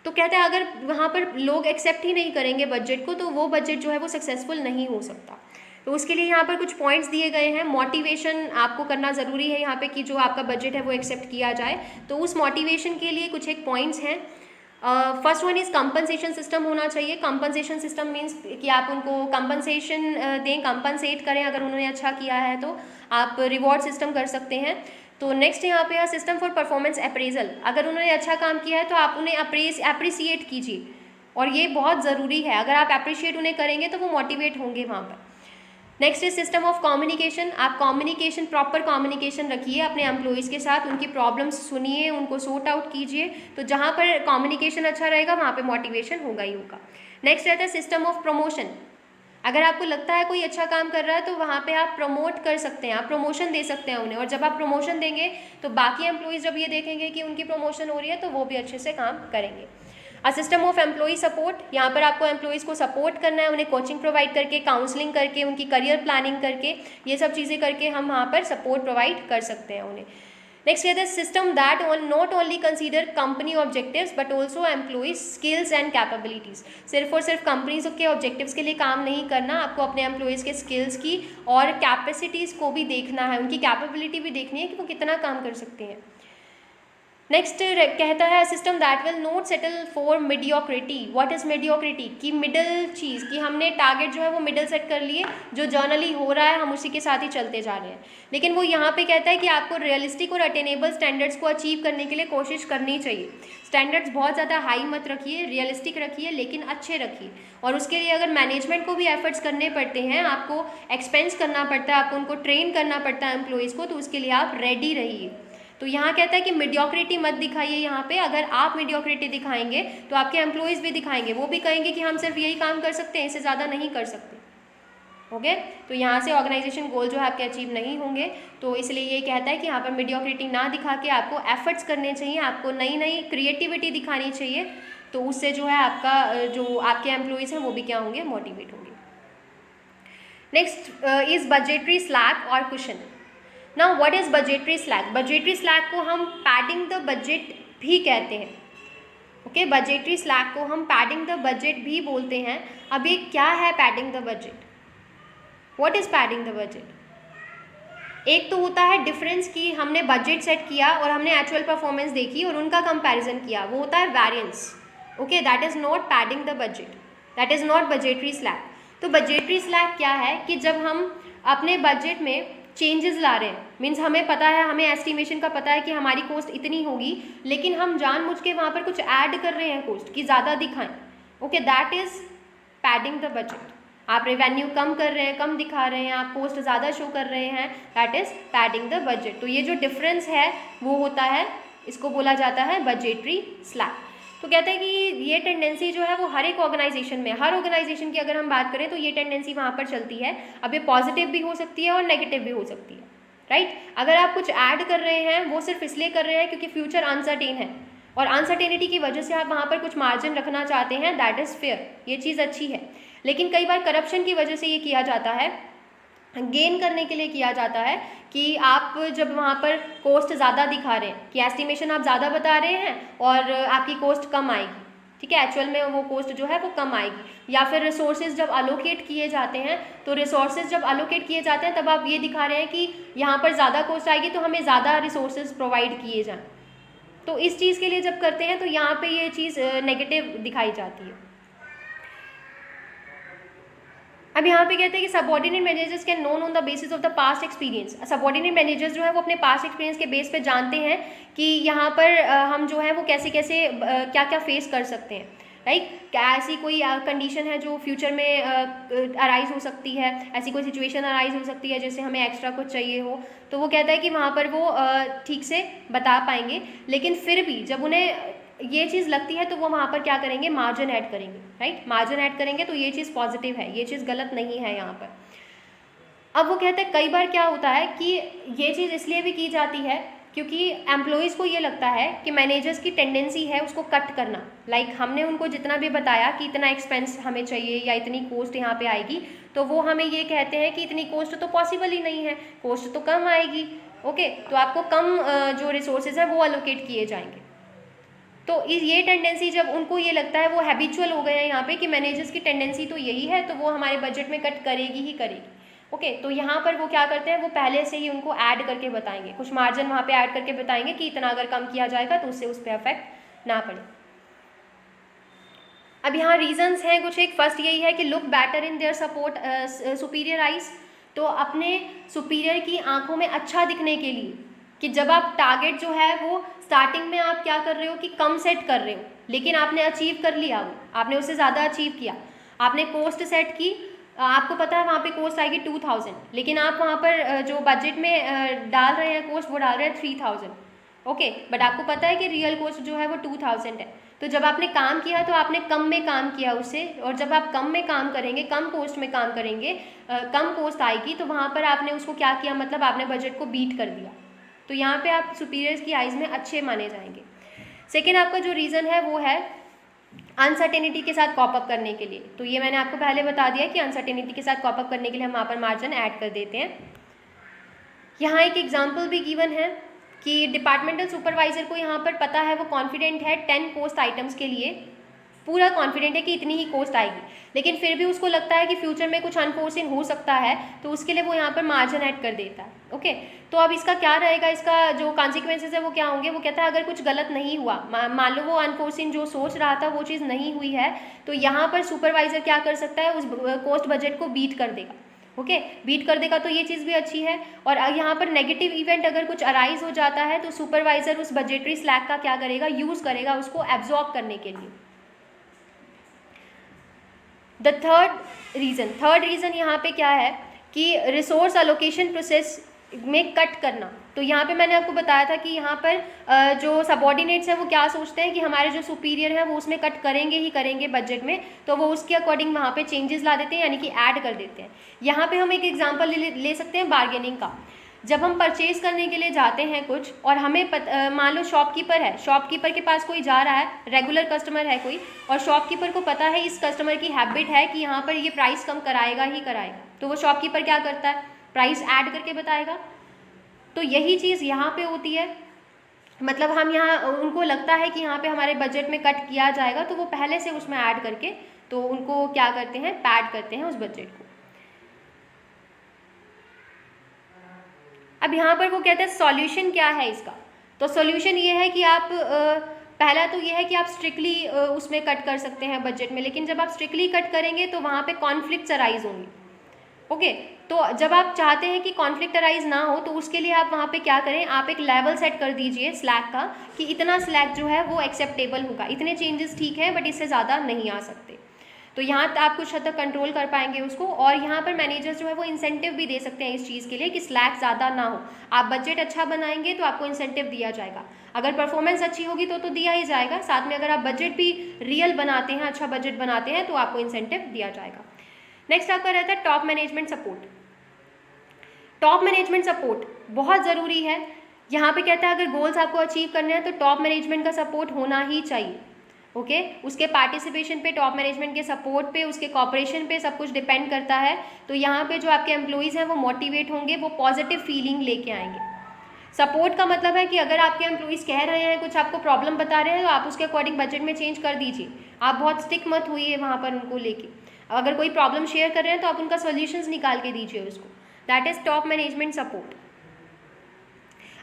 तो कहता है अगर वहाँ पर लोग एक्सेप्ट ही नहीं करेंगे बजट को, तो वो बजट जो है वो सक्सेसफुल नहीं हो सकता। तो उसके लिए यहाँ पर कुछ पॉइंट्स दिए गए हैं। मोटिवेशन आपको करना ज़रूरी है यहाँ पे कि जो आपका बजट है वो एक्सेप्ट किया जाए। तो उस मोटिवेशन के लिए कुछ एक पॉइंट्स हैं। First one is compensation system होना चाहिए। कंपनसेशन सिस्टम मीन्स कि आप उनको कंपनसेशन दें, कंपनसेट करें। अगर उन्होंने अच्छा किया है तो आप रिवॉर्ड सिस्टम कर सकते हैं। तो नेक्स्ट यहाँ पे है सिस्टम फॉर परफॉर्मेंस अप्रेजल। अगर उन्होंने अच्छा काम किया है तो आप उन्हें अप्रिसिएट कीजिए, और ये बहुत ज़रूरी है। अगर आप अप्रिशिएट उन्हें करेंगे तो वो मोटिवेट होंगे वहाँ पर। Next is system of communication. आप कम्युनिकेशन, प्रॉपर कम्युनिकेशन रखिए अपने एम्प्लॉयज़ के साथ, उनकी प्रॉब्लम्स सुनिए, उनको सॉर्ट आउट कीजिए। तो जहाँ पर कम्युनिकेशन अच्छा रहेगा वहाँ पे मोटिवेशन होगा ही होगा। नेक्स्ट रहता है सिस्टम ऑफ प्रमोशन। अगर आपको लगता है कोई अच्छा काम कर रहा है तो वहाँ पे आप प्रमोट कर सकते हैं, आप प्रमोशन दे सकते हैं उन्हें। और जब आप प्रमोशन देंगे तो बाकी एम्प्लॉयज़ जब ये देखेंगे कि उनकी प्रमोशन हो रही है तो वो भी अच्छे से काम करेंगे। A system of employee support. यहाँ पर आपको एम्प्लॉयज़ को सपोर्ट करना है, उन्हें कोचिंग प्रोवाइड करके, काउंसलिंग करके, उनकी करियर प्लानिंग करके, ये सब चीज़ें करके हम वहाँ पर सपोर्ट प्रोवाइड कर सकते हैं उन्हें। नेक्स्ट कहते हैं system that not only consider company objectives but also employees skills and capabilities. सिर्फ और सिर्फ कंपनीज के ऑब्जेक्टिव्स के लिए काम नहीं करना, आपको अपने एम्प्लॉयज़ के स्किल्स की और कैपेसिटीज़ को भी देखना है, उनकी कैपेबिलिटी भी देखनी है कि वो कितना काम कर सकते हैं। नेक्स्ट कहता है system that will not settle for mediocrity. What is mediocrity? कि मिडल चीज़, कि हमने टारगेट जो है वो मिडल सेट कर लिए, जो जर्नली हो रहा है हम उसी के साथ ही चलते जा रहे हैं। लेकिन वो यहाँ पे कहता है कि आपको रियलिस्टिक और अटेनेबल स्टैंडर्ड्स को अचीव करने के लिए कोशिश करनी चाहिए। स्टैंडर्ड्स बहुत ज़्यादा हाई मत रखिए, रियलिस्टिक रखिए, लेकिन अच्छे रखिए। और उसके लिए अगर मैनेजमेंट को भी एफर्ट्स करने पड़ते हैं, आपको एक्सपेंस करना पड़ता है, आपको उनको ट्रेन करना पड़ता है एम्प्लॉयज़ को, तो उसके लिए आप रेडी रहिए। तो यहाँ कहता है कि मीडियोक्रिटी मत दिखाइए यहाँ पे। अगर आप मीडियोक्रिटी दिखाएंगे तो आपके एम्प्लॉयज़ भी दिखाएंगे, वो भी कहेंगे कि हम सिर्फ यही काम कर सकते हैं, इससे ज़्यादा नहीं कर सकते। ओके, तो यहाँ से ऑर्गेनाइजेशन गोल जो है आपके अचीव नहीं होंगे। तो इसलिए ये कहता है कि यहाँ पर मीडियोक्रिटी ना दिखा के आपको एफर्ट्स करने चाहिए, आपको नई नई क्रिएटिविटी दिखानी चाहिए। तो उससे जो है आपका जो आपके एम्प्लॉयज़ हैं वो भी क्या होंगे, मोटिवेट होंगे। नेक्स्ट इज़ बजटरी स्लैक और cushion. Now what is budgetary slack? Budgetary slack को हम पैडिंग द बजट भी कहते हैं। ओके, बजटरी स्लैक को हम पैडिंग द बजट भी बोलते हैं। अब ये क्या है padding the budget? What is padding the budget? एक तो होता है डिफरेंस कि हमने बजट सेट किया और हमने एक्चुअल परफॉर्मेंस देखी और उनका कंपैरिजन किया, वो होता है variance. Okay, that is not padding the budget, that is not budgetary slack. तो बजटरी स्लैक क्या है कि जब हम अपने बजट में चेंजेस ला रहे हैं, मीन्स हमें पता है, हमें एस्टिमेशन का पता है कि हमारी कॉस्ट इतनी होगी, लेकिन हम जानबूझ के वहाँ पर कुछ ऐड कर रहे हैं कॉस्ट कि ज़्यादा दिखाएं। Okay, that is padding the budget. आप रेवेन्यू कम कर रहे हैं, कम दिखा रहे हैं, आप कॉस्ट ज़्यादा शो कर रहे हैं, that is padding the budget. तो ये जो डिफरेंस है वो होता है, इसको बोला जाता है बजटरी स्लैक। तो कहते हैं कि ये टेंडेंसी जो है वो हर एक ऑर्गेनाइजेशन में, हर ऑर्गेनाइजेशन की अगर हम बात करें तो ये टेंडेंसी वहाँ पर चलती है। अब ये पॉजिटिव भी हो सकती है और नेगेटिव भी हो सकती है, राइट। अगर आप कुछ ऐड कर रहे हैं वो सिर्फ इसलिए कर रहे हैं क्योंकि फ्यूचर अनसर्टेन है और अनसर्टेनिटी की वजह से आप वहाँ पर कुछ मार्जिन रखना चाहते हैं, दैट इज़ फेयर, ये चीज़ अच्छी है। लेकिन कई बार करप्शन की वजह से ये किया जाता है, गेन करने के लिए किया जाता है कि आप जब वहाँ पर कॉस्ट ज़्यादा दिखा रहे हैं, कि एस्टिमेशन आप ज़्यादा बता रहे हैं और आपकी कॉस्ट कम आएगी, ठीक है, एक्चुअल में वो कॉस्ट जो है वो कम आएगी। या फिर रिसोर्सेज जब अलोकेट किए जाते हैं, तो रिसोर्सेज जब अलोकेट किए जाते हैं तब आप ये दिखा रहे हैं कि यहाँ पर ज़्यादा कॉस्ट आएगी तो हमें ज़्यादा रिसोर्सेज प्रोवाइड किए जाएँ। तो इस चीज़ के लिए जब करते हैं तो यहाँ पर ये चीज़ नेगेटिव दिखाई जाती है। अब यहाँ पे कहते हैं कि subordinate managers can known on the basis of the past experience. Subordinate managers जो है वो अपने पास्ट एक्सपीरियंस के बेस पे जानते हैं कि यहाँ पर हम जो है वो कैसे कैसे क्या क्या फेस कर सकते हैं, राइट। क्या ऐसी कोई कंडीशन है जो फ्यूचर में अराइज हो सकती है, ऐसी कोई सिचुएशन अराइज हो सकती है जैसे हमें एक्स्ट्रा कुछ चाहिए हो, तो वो कहता है कि वहाँ पर वो ठीक से बता पाएंगे। लेकिन फिर भी जब उन्हें ये चीज़ लगती है तो वो वहाँ पर क्या करेंगे, मार्जिन ऐड करेंगे, राइट। मार्जिन ऐड करेंगे तो ये चीज़ पॉजिटिव है, ये चीज़ गलत नहीं है यहाँ पर। अब वो कहते हैं कई बार क्या होता है कि ये चीज़ इसलिए भी की जाती है क्योंकि एम्प्लॉयज़ को ये लगता है कि मैनेजर्स की टेंडेंसी है उसको कट करना। लाइक हमने उनको जितना भी बताया कि इतना एक्सपेंस हमें चाहिए या इतनी कॉस्ट यहाँ पे आएगी, तो वो हमें ये कहते हैं कि इतनी कॉस्ट तो पॉसिबल ही नहीं है, कॉस्ट तो कम आएगी, ओके। तो आपको कम जो रिसोर्सेज हैं वो अलोकेट किए जाएंगे। तो ये टेंडेंसी जब उनको ये लगता है, वो हैबिचुअल हो गए हैं यहाँ पे कि मैनेजर्स की टेंडेंसी तो यही है, तो वो हमारे बजट में कट करेगी ही करेगी, ओके। तो यहाँ पर वो क्या करते हैं, वो पहले से ही उनको ऐड करके बताएंगे, कुछ मार्जिन वहाँ पे ऐड करके बताएंगे कि इतना अगर कम किया जाएगा तो उससे उस पर अफेक्ट ना पड़े। अब यहाँ रीजंस हैं कुछ, एक फर्स्ट यही है कि look better in their support superior eyes. तो अपने सुपीरियर की आंखों में अच्छा दिखने के लिए, कि जब आप टारगेट जो है वो स्टार्टिंग में आप क्या कर रहे हो कि कम सेट कर रहे हो, लेकिन आपने अचीव कर लिया, वो आपने उससे ज़्यादा अचीव किया, आपने कॉस्ट सेट की, आपको पता है वहाँ पे कॉस्ट आएगी 2000, लेकिन आप वहाँ पर जो बजट में डाल रहे हैं कॉस्ट वो डाल रहे हैं 3000, ओके। बट आपको पता है कि रियल कॉस्ट जो है वो 2000 है। तो जब आपने काम किया तो आपने कम में काम किया उससे, और जब आप कम में काम करेंगे, कम कॉस्ट में काम करेंगे, कम कॉस्ट आएगी, तो वहाँ पर आपने उसको क्या किया, मतलब आपने बजट को बीट कर दिया। तो यहाँ पे आप सुपीरियर्स की आइज़ में अच्छे माने जाएंगे। सेकेंड आपका जो रीज़न है वो है अनसर्टेनिटी के साथ कॉप अप करने के लिए। तो ये मैंने आपको पहले बता दिया कि अनसर्टेनिटी के साथ कॉप अप करने के लिए हम वहाँ पर मार्जिन ऐड कर देते हैं। यहाँ एक एग्जाम्पल भी गिवन है कि डिपार्टमेंटल सुपरवाइजर को यहाँ पर पता है, वो कॉन्फिडेंट है 10 कॉस्ट आइटम्स के लिए, पूरा कॉन्फिडेंट है कि इतनी ही कॉस्ट आएगी, लेकिन फिर भी उसको लगता है कि फ्यूचर में कुछ अनफोर्सिंग हो सकता है, तो उसके लिए वो यहाँ पर मार्जिन ऐड कर देता है, ओके। तो अब इसका क्या रहेगा, इसका जो कॉन्सिक्वेंसेज है वो क्या होंगे, वो कहता है अगर कुछ गलत नहीं हुआ, मान लो वो अनफोर्सिंग जो सोच रहा था वो चीज़ नहीं हुई है, तो यहाँ पर सुपरवाइजर क्या कर सकता है, उस कॉस्ट बजट को बीट कर देगा, ओके। बीट कर देगा तो ये चीज़ भी अच्छी है। और यहाँ पर नेगेटिव इवेंट अगर कुछ अराइज हो जाता है तो सुपरवाइजर उस बजटरी स्लैक का क्या करेगा, यूज़ करेगा उसको एब्जॉर्ब करने के लिए। द थर्ड रीज़न यहाँ पे क्या है कि रिसोर्स अलोकेशन प्रोसेस में कट करना। तो यहाँ पे मैंने आपको बताया था कि यहाँ पर जो सबऑर्डिनेट्स हैं वो क्या सोचते हैं कि हमारे जो सुपीरियर हैं वो उसमें कट करेंगे ही करेंगे बजट में, तो वो उसके अकॉर्डिंग वहाँ पे चेंजेस ला देते हैं, यानी कि ऐड कर देते हैं। यहाँ पे हम एक एग्जांपल ले सकते हैं बार्गेनिंग का। जब हम परचेज़ करने के लिए जाते हैं कुछ, और हमें मान लो शॉपकीपर है, शॉपकीपर के पास कोई जा रहा है, रेगुलर कस्टमर है कोई, और शॉपकीपर को पता है इस कस्टमर की हैबिट है कि यहाँ पर ये प्राइस कम कराएगा ही कराएगा, तो वो शॉपकीपर क्या करता है, प्राइस ऐड करके बताएगा। तो यही चीज़ यहाँ पे होती है, मतलब हम यहाँ, उनको लगता है कि यहाँ पे हमारे बजट में कट किया जाएगा, तो वो पहले से उसमें ऐड करके तो उनको क्या करते हैं, पैड करते हैं उस बजट को। अब यहाँ पर वो कहते हैं सॉल्यूशन क्या है इसका। तो सॉल्यूशन ये है कि आप पहला तो ये है कि आप स्ट्रिक्टली उसमें कट कर सकते हैं बजट में, लेकिन जब आप स्ट्रिक्टली कट करेंगे तो वहाँ पे कॉन्फ्लिक्ट्स अराइज होंगी, ओके। तो जब आप चाहते हैं कि कॉन्फ्लिक्ट अराइज ना हो, तो उसके लिए आप वहाँ पे क्या करें, आप एक लेवल सेट कर दीजिए स्लैक का कि इतना स्लैक जो है वो एक्सेप्टेबल होगा, इतने चेंजेस ठीक है बट इससे ज़्यादा नहीं आ सकते। तो यहाँ आप कुछ हद तक कंट्रोल कर पाएंगे उसको। और यहाँ पर मैनेजर्स जो है वो इंसेंटिव भी दे सकते हैं इस चीज़ के लिए कि स्लैक ज़्यादा ना हो। आप बजट अच्छा बनाएंगे तो आपको इंसेंटिव दिया जाएगा, अगर परफॉर्मेंस अच्छी होगी तो दिया ही जाएगा, साथ में अगर आप बजट भी रियल बनाते हैं, अच्छा बजट बनाते हैं, तो आपको इंसेंटिव दिया जाएगा। नेक्स्ट आपका रहता है top management support. Top management support बहुत ज़रूरी है। यहाँ पे कहता है अगर गोल्स आपको अचीव करने हैं तो टॉप मैनेजमेंट का सपोर्ट होना ही चाहिए, ओके। उसके पार्टिसिपेशन पे, टॉप मैनेजमेंट के सपोर्ट पे, उसके कॉपरेशन पे सब कुछ डिपेंड करता है। तो यहाँ पे जो आपके एम्प्लॉइज़ हैं वो मोटिवेट होंगे, वो पॉजिटिव फीलिंग लेके आएंगे। सपोर्ट का मतलब है कि अगर आपके एम्प्लॉइज़ कह रहे हैं, कुछ आपको प्रॉब्लम बता रहे हैं, तो आप उसके अकॉर्डिंग बजट में चेंज कर दीजिए। आप बहुत स्टिक मत हुई वहाँ पर उनको लेके। अगर कोई प्रॉब्लम शेयर कर रहे हैं तो आप उनका सॉल्यूशंस निकाल के दीजिए उसको। That is top management support.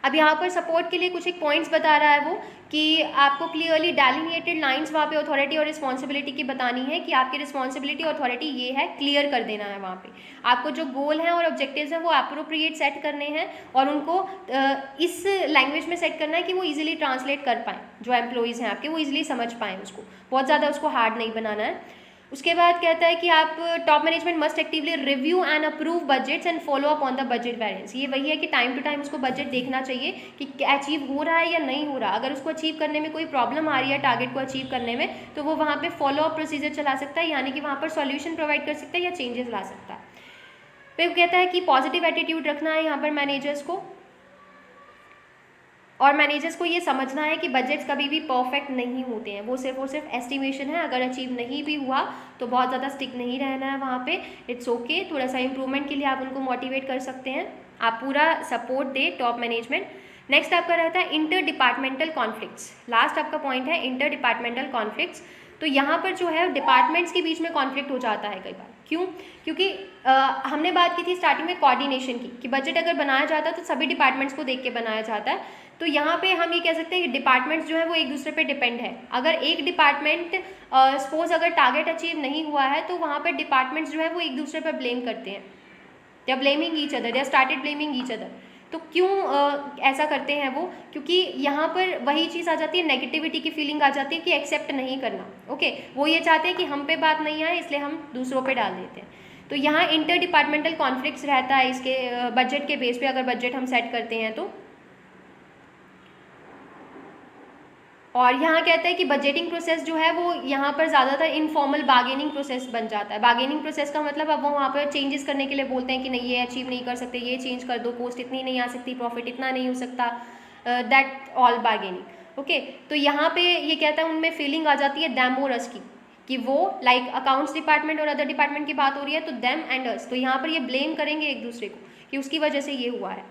अब यहाँ पर सपोर्ट के लिए कुछ एक पॉइंट्स बता रहा है वो कि आपको क्लियरली डेलिनेटेड लाइंस वहाँ पे अथॉरिटी और रिस्पॉन्सिबिलिटी की बतानी है कि आपकी रिस्पॉन्सिबिलिटी अथॉरिटी ये है, क्लियर कर देना है वहाँ पे। आपको जो गोल हैं और ऑब्जेक्टिव्स हैं वो अप्रोप्रिएट सेट करने हैं और उनको इस लैंग्वेज में सेट करना है कि वो ईजिली ट्रांसलेट कर पाएँ, जो एम्प्लॉयज़ हैं आपके वो ईजिली समझ पाएँ उसको, बहुत ज़्यादा उसको हार्ड नहीं बनाना है। उसके बाद कहता है कि आप top management must actively review and approve budgets and follow up on the budget variance. ये वही है कि टाइम टू टाइम उसको बजट देखना चाहिए कि अचीव हो रहा है या नहीं हो रहा। अगर उसको अचीव करने में कोई प्रॉब्लम आ रही है टारगेट को अचीव करने में, तो वो वहाँ पे फॉलो अप प्रोसीजर चला सकता है, यानी कि वहाँ पर सॉल्यूशन प्रोवाइड कर सकता है या चेंजेस ला सकता है। फिर कहता है कि पॉजिटिव एटीट्यूड रखना है यहाँ पर मैनेजर्स को, और मैनेजर्स को ये समझना है कि बजट्स कभी भी परफेक्ट नहीं होते हैं, वो सिर्फ और सिर्फ एस्टिमेशन है। अगर अचीव नहीं भी हुआ तो बहुत ज़्यादा स्टिक नहीं रहना है वहाँ पे, इट्स ओके। थोड़ा सा इंप्रूवमेंट के लिए आप उनको मोटिवेट कर सकते हैं, आप पूरा सपोर्ट दे टॉप मैनेजमेंट। नेक्स्ट आपका रहता है इंटर डिपार्टमेंटल कॉन्फ्लिक्ट्स। लास्ट आपका पॉइंट है इंटर डिपार्टमेंटल कॉन्फ्लिक्ट्स। तो यहाँ पर जो है डिपार्टमेंट्स के बीच में कॉन्फ्लिक्ट हो जाता है कई बार। क्यों? क्योंकि हमने बात की थी स्टार्टिंग में कोऑर्डिनेशन की, कि बजट अगर बनाया जाता है तो सभी डिपार्टमेंट्स को देख के बनाया जाता है। तो यहाँ पे हम ये कह सकते हैं कि डिपार्टमेंट्स जो है वो एक दूसरे पे डिपेंड है। अगर एक डिपार्टमेंट सपोज अगर टारगेट अचीव नहीं हुआ है तो वहाँ पे डिपार्टमेंट्स जो है वो एक दूसरे पर ब्लेम करते हैं, they are blaming each other, they are started blaming each other. तो क्यों ऐसा करते हैं वो? क्योंकि यहाँ पर वही चीज़ आ जाती है, नेगेटिविटी की फीलिंग आ जाती है कि एक्सेप्ट नहीं करना। ओके, वो ये चाहते हैं कि हम पे बात नहीं आए इसलिए हम दूसरों पे डाल देते हैं। तो यहाँ इंटर डिपार्टमेंटल कॉन्फ्लिक्ट्स रहता है इसके बजट के बेस पे, अगर बजट हम सेट करते हैं तो। और यहाँ कहता है कि बजटिंग प्रोसेस जो है वो यहाँ पर ज़्यादातर इनफॉर्मल बार्गेनिंग प्रोसेस बन जाता है। बार्गेनिंग प्रोसेस का मतलब अब वो वहाँ पर चेंजेस करने के लिए बोलते हैं कि नहीं ये अचीव नहीं कर सकते, ये चेंज कर दो, कॉस्ट इतनी नहीं आ सकती, प्रॉफिट इतना नहीं हो सकता, दैट ऑल बार्गेनिंग। ओके, तो यहाँ पे ये कहता है उनमें फीलिंग आ जाती है दैम और अस की, कि वो लाइक अकाउंट्स डिपार्टमेंट और अदर डिपार्टमेंट की बात हो रही है तो दैम एंड अस, तो यहाँ पर ये ब्लेम करेंगे एक दूसरे को कि उसकी वजह से ये हुआ है।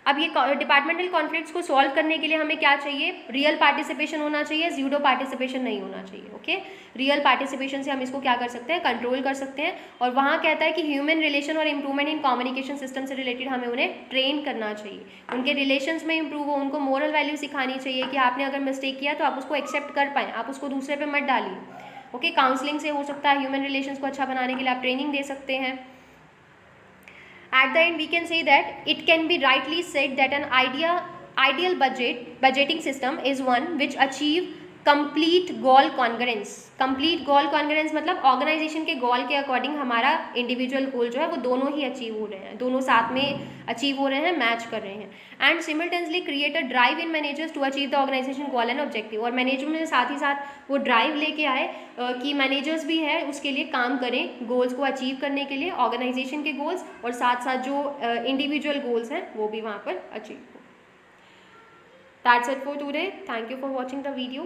अब ये डिपार्टमेंटल कॉन्फ्लिक्ट्स को सॉल्व करने के लिए हमें क्या चाहिए? रियल पार्टिसिपेशन होना चाहिए, ज़्यूडो पार्टिसिपेशन नहीं होना चाहिए। ओके, रियल पार्टिसिपेशन से हम इसको क्या कर सकते हैं? कंट्रोल कर सकते हैं। और वहाँ कहता है कि ह्यूमन रिलेशन और इंप्रूवमेंट इन कम्युनिकेशन सिस्टम से रिलेटेड हमें उन्हें ट्रेन करना चाहिए, उनके रिलेशंस में इंप्रूव हो, उनको मोरल वैल्यू सिखानी चाहिए कि आपने अगर मिस्टेक किया तो आप उसको एक्सेप्ट कर पाएँ, आप उसको दूसरे पर मत डालिए। ओके, काउंसलिंग से हो सकता है, ह्यूमन रिलेशंस को अच्छा बनाने के लिए आप ट्रेनिंग दे सकते हैं। At the end, we can say that it can be rightly said that an ideal budgeting system is one which achieve complete goal congruence। complete goal congruence मतलब ऑर्गेनाइजेशन के गोल के अकॉर्डिंग हमारा इंडिविजुअल गोल जो है वो दोनों ही अचीव हो रहे हैं, दोनों साथ में अचीव हो रहे हैं, मैच कर रहे हैं। And simultaneously create a drive in managers to achieve the organisation goal and objective. और मैनेजमेंट में साथ ही साथ वो ड्राइव लेके आए कि मैनेजर्स भी है उसके लिए काम करें, गोल्स को अचीव करने के लिए, ऑर्गेनाइजेशन के गोल्स, और साथ साथ जो इंडिविजुअल गोल्स हैं वो भी वहाँ पर अचीव हो। That's it for today. Thank you for watching the video.